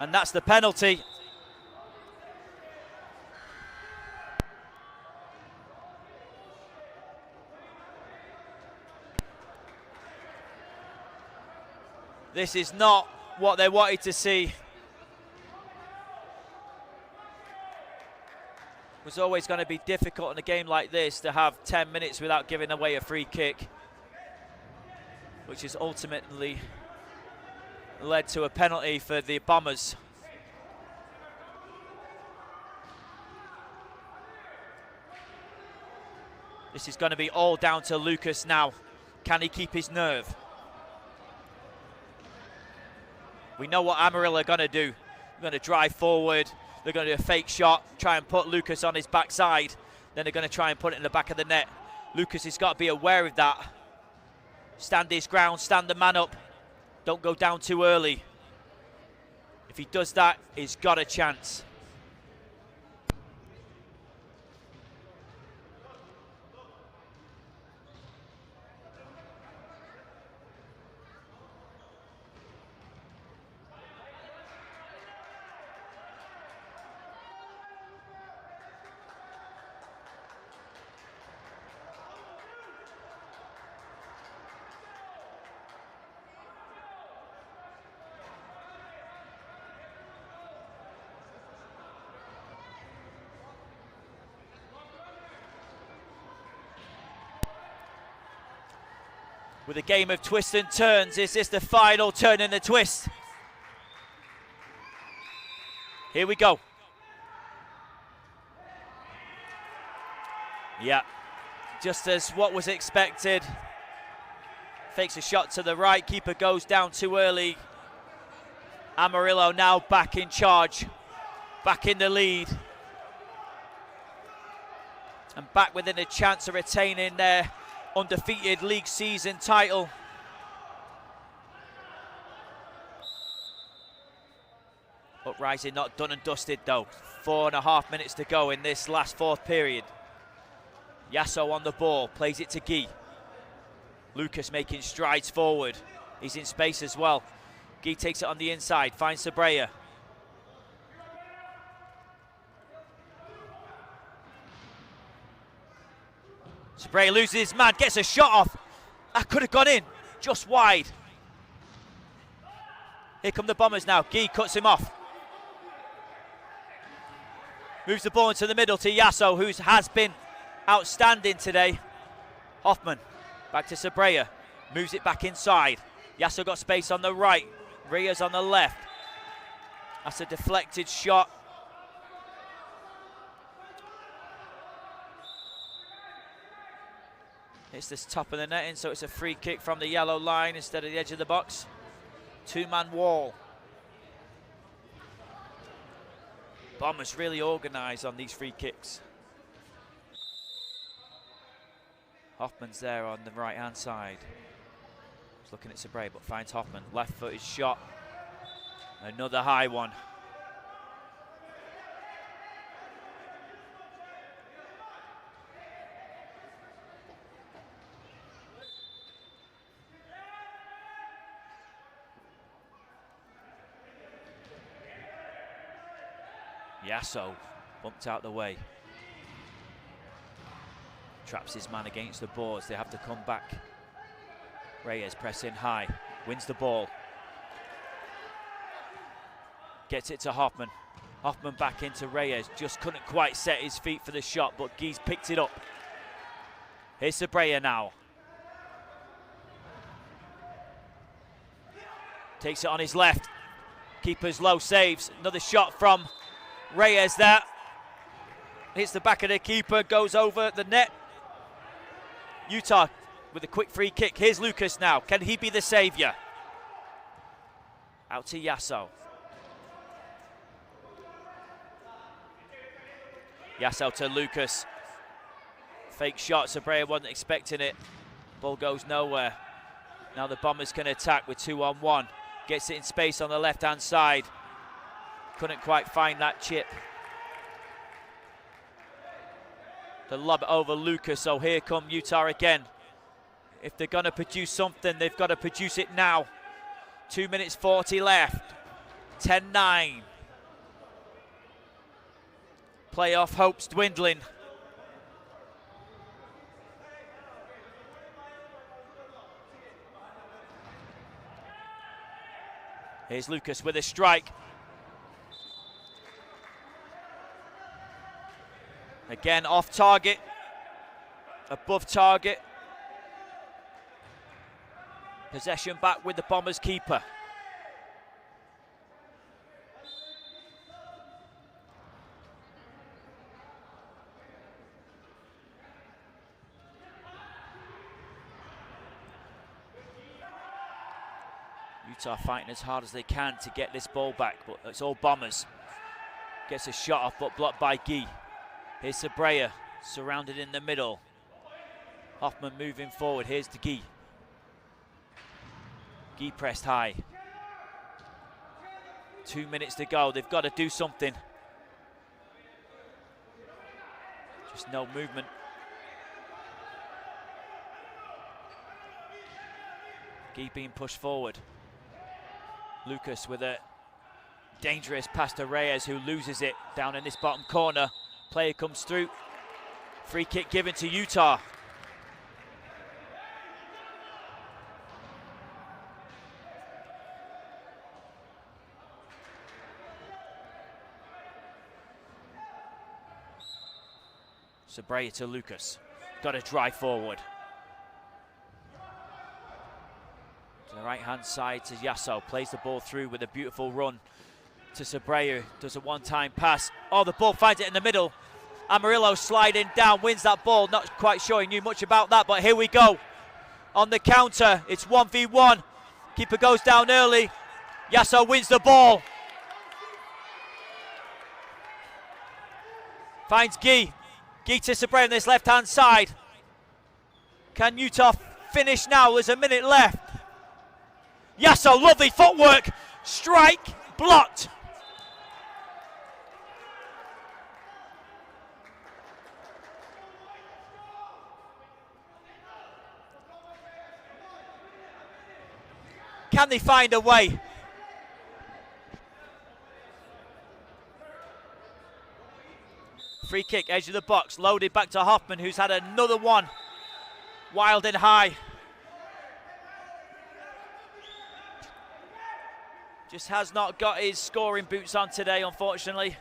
And that's the penalty. This is not what they wanted to see. It was always going to be difficult in a game like this to have 10 minutes without giving away a free kick, which has ultimately led to a penalty for the Bombers. This is going to be all down to Lucas now. Can he keep his nerve? We know what Amarillo are going to do. They're going to drive forward. They're going to do a fake shot, try and put Lucas on his backside. Then they're going to try and put it in the back of the net. Lucas has got to be aware of that. Stand his ground, stand the man up. Don't go down too early. If he does that, he's got a chance. With a game of twists and turns, is this the final turn in the twist? Here we go. Yeah, just as what was expected. Fakes a shot to the right, keeper goes down too early. Amarillo now back in charge, back in the lead. and back within a chance of retaining their undefeated league season title. Uprising not done and dusted though. 4.5 minutes to go in this last fourth period. Yasso on the ball, plays it to Guy. Lucas making strides forward. He's in space as well. Guy takes it on the inside, finds Sabrea. Sabrea loses his man, gets a shot off. That could have gone in, just wide. Here come the Bombers now. Guy cuts him off. Moves the ball into the middle to Yasso, who has been outstanding today. Hoffman, back to Sabrea. Moves it back inside. Yasso got space on the right. Reyes on the left. That's a deflected shot. It's this top of the netting, so it's a free kick from the yellow line instead of the edge of the box. Two-man wall. Bombers really organised on these free kicks. Hoffman's there on the right-hand side. He's looking at Sabrea, but finds Hoffman. Left-footed shot. Another high one. Yasso bumped out the way. Traps his man against the boards. They have to come back. Reyes pressing high. Wins the ball. Gets it to Hoffman. Hoffman back into Reyes. Just couldn't quite set his feet for the shot, but Guy's picked it up. Here's Sabrea now. Takes it on his left. Keeper's low, saves. Another shot from Reyes there. Hits the back of the keeper, goes over the net. Utah with a quick free kick. Here's Lucas now. Can he be the saviour? Out to Yasso. Yasso to Lucas. Fake shot. Sabrea wasn't expecting it. Ball goes nowhere. Now the Bombers can attack with 2-on-1. Gets it in space on the left-hand side. Couldn't quite find that chip. The lob over Lucas, so here come Utah again. If they're gonna produce something, they've got to produce it now. 2 minutes 40 left. 10-9. Playoff hopes dwindling. Here's Lucas with a strike. Again, off target, above target. Possession back with the Bombers keeper. Utah fighting as hard as they can to get this ball back, but it's all Bombers. Gets a shot off, but blocked by Guy. Here's Sabrea, surrounded in the middle. Hoffman moving forward, here's to Guy. Guy pressed high. 2 minutes to go, they've got to do something. Just no movement. Guy being pushed forward. Lucas with a dangerous pass to Reyes, who loses it down in this bottom corner. Player comes through. Free kick given to Utah. Sabrea to Lucas. Got to drive forward. To the right-hand side to Yasso. Plays the ball through with a beautiful run to Sabrea. Does a one-time pass. Oh, the ball finds it in the middle. Amarillo sliding down, wins that ball. Not quite sure he knew much about that, but here we go. On the counter, it's 1v1. Keeper goes down early. Yasso wins the ball. Finds Guy. Sabre on this left-hand side. Can Utah finish now? There's a minute left. Yasso, lovely footwork. Strike, blocked. Can they find a way? Free kick, edge of the box, loaded back to Hoffman, who's had another one. Wild and high. Just has not got his scoring boots on today, unfortunately.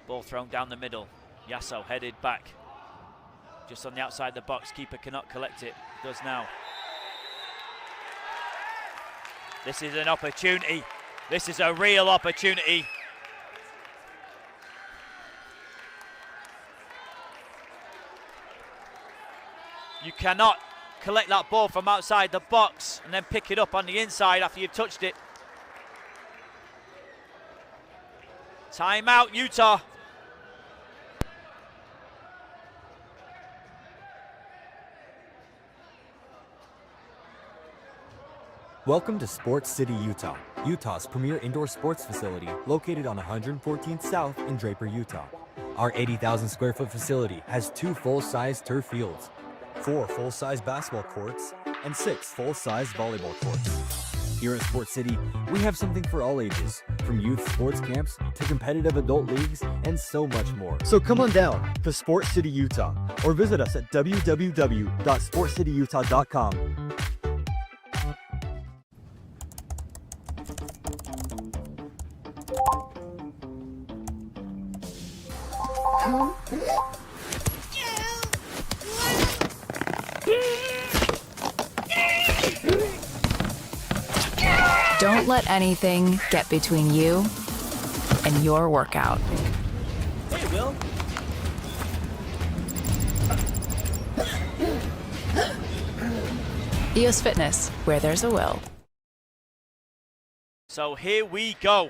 Ball thrown down the middle. Yasso headed back. Just on the outside of the box. Keeper cannot collect it. Does now. This is an opportunity. This is a real opportunity. You cannot collect that ball from outside the box and then pick it up on the inside after you've touched it. Timeout, Utah.
Welcome to Sports City, Utah, Utah's premier indoor sports facility located on 114th South in Draper, Utah. Our 80,000 square foot facility has 2 full-size turf fields, 4 full-size basketball courts, and 6 full-size volleyball courts. Here at Sports City, we have something for all ages, from youth sports camps to competitive adult leagues and so much more. So come on down to Sports City, Utah, or visit us at www.sportscityutah.com.
Don't let anything get between you and your workout.
Hey, Will.
EOS Fitness, where there's a will.
So here we go.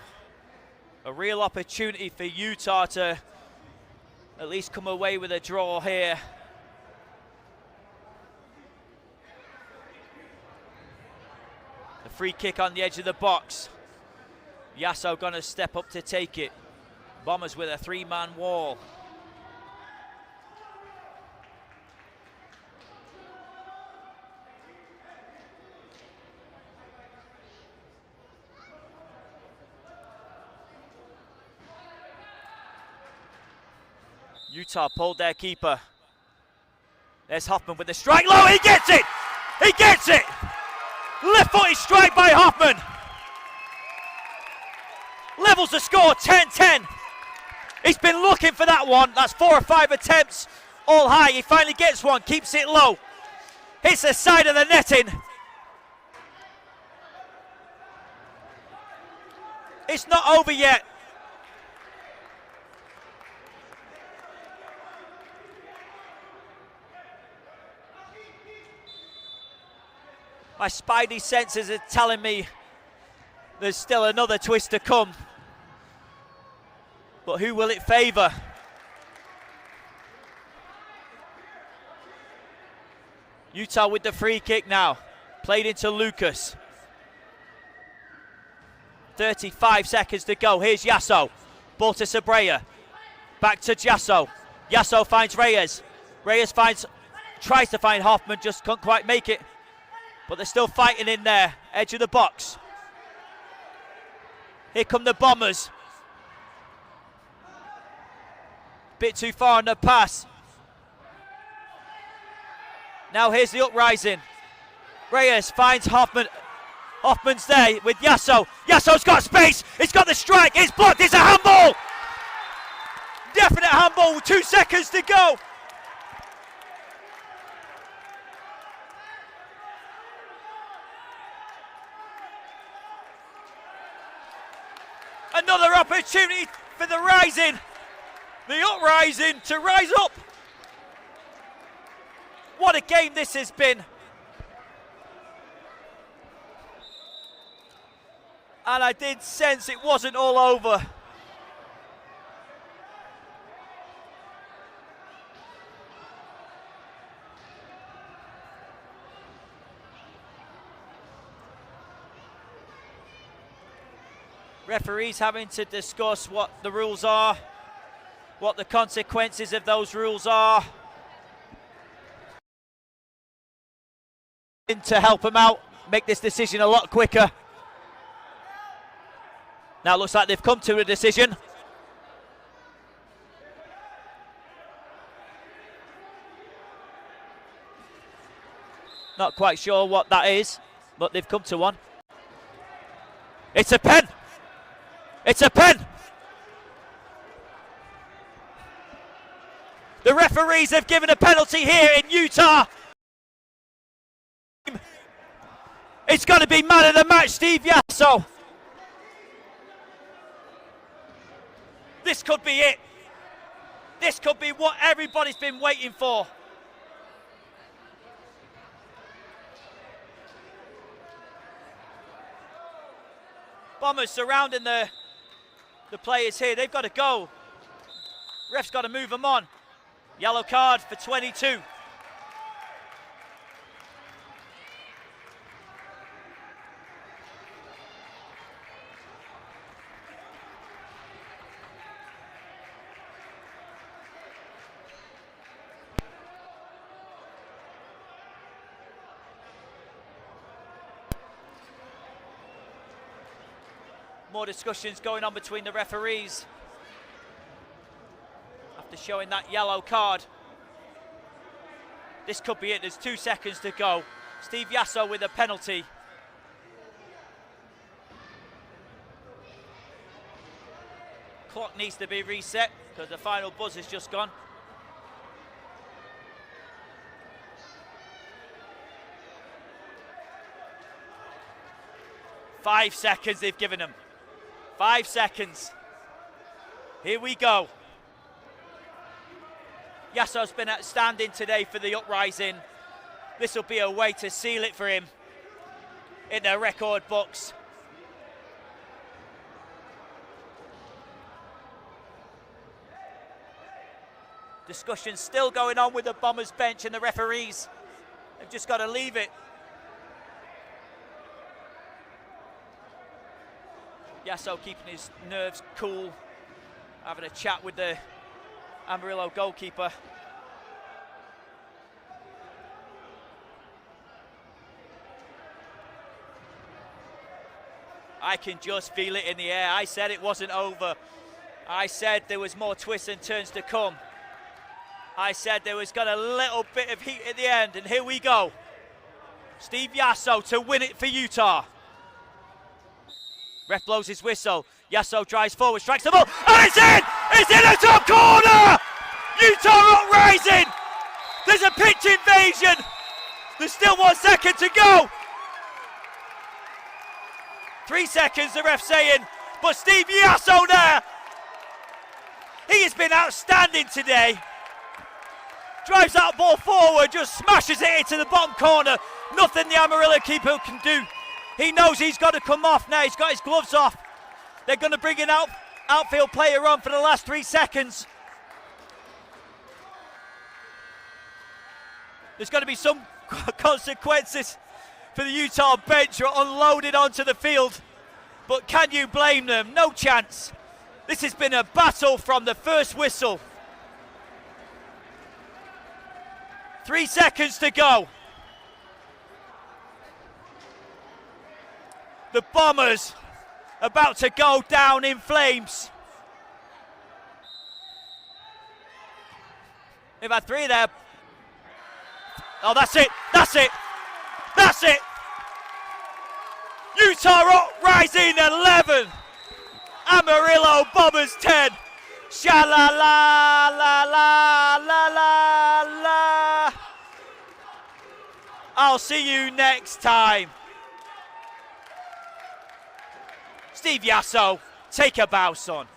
A real opportunity for Utah to at least come away with a draw here. The free kick on the edge of the box. Yasso gonna step up to take it. Bombers with a 3-man wall. Utah pulled their keeper. There's Hoffman with the strike low. He gets it! He gets it! Left-footed strike by Hoffman. Levels the score, 10-10. He's been looking for that one. That's 4 or 5 attempts, all high. He finally gets one, keeps it low. Hits the side of the netting. It's not over yet. My spidey senses are telling me there's still another twist to come. But who will it favour? Utah with the free kick now. Played into Lucas. 35 seconds to go. Here's Yasso. Ball to Sabrea. Back to Yasso. Yasso finds Reyes. Reyes tries to find Hoffman, just can't quite make it. But they're still fighting in there. Edge of the box. Here come the Bombers. Bit too far on the pass. Now here's the Uprising. Reyes finds Hoffman. Hoffman's there with Yasso. Yasso's got space. He's got the strike. It's blocked. It's a handball. Definite handball with 2 seconds to go. Another opportunity for the Rising. The Uprising to rise up. What a game this has been. And I did sense it wasn't all over. Referees having to discuss what the rules are, what the consequences of those rules are, to help them out, make this decision a lot quicker. Now it looks like they've come to a decision. Not quite sure what that is, but they've come to one. It's a pen! It's a pen! The referees have given a penalty here in Utah. It's going to be man of the match, Steve Yasso. This could be it. This could be what everybody's been waiting for. Bombers surrounding the players here. They've got to go. Ref's got to move them on. Yellow card for 22. More discussions going on between the referees after showing that yellow card. This could be it. There's 2 seconds to go. Steve Yasso with a penalty. Clock needs to be reset because the final buzz has just gone. Five seconds they've given him. 5 seconds. Here we go. Yasso's been outstanding today for the Uprising. This will be a way to seal it for him in the record books. Discussion still going on with the Bombers bench and the referees. They've just got to leave it. Yasso keeping his nerves cool, having a chat with the Amarillo goalkeeper. I can just feel it in the air. I said it wasn't over. I said there was more twists and turns to come. I said there was got a little bit of heat at the end, and here we go. Steve Yasso to win it for Utah. Ref blows his whistle. Yasso drives forward, strikes the ball, and it's in! It's in the top corner! Utah Uprising! There's a pitch invasion! There's still 1 second to go! 3 seconds, the ref saying, but Steve Yasso there! He has been outstanding today. Drives that ball forward, just smashes it into the bottom corner. Nothing the Amarillo keeper can do. He knows he's got to come off now. He's got his gloves off. They're going to bring an outfield player on for the last 3 seconds. There's going to be some consequences for the Utah bench who are unloaded onto the field. But can you blame them? No chance. This has been a battle from the first whistle. 3 seconds to go. The Bombers about to go down in flames. They've had 3 there. Oh, that's it. That's it. That's it. Utah Uprising 11. Amarillo Bombers 10. Sha-la-la-la-la-la-la. I'll see you next time. Steve Yasso, take a bow, son.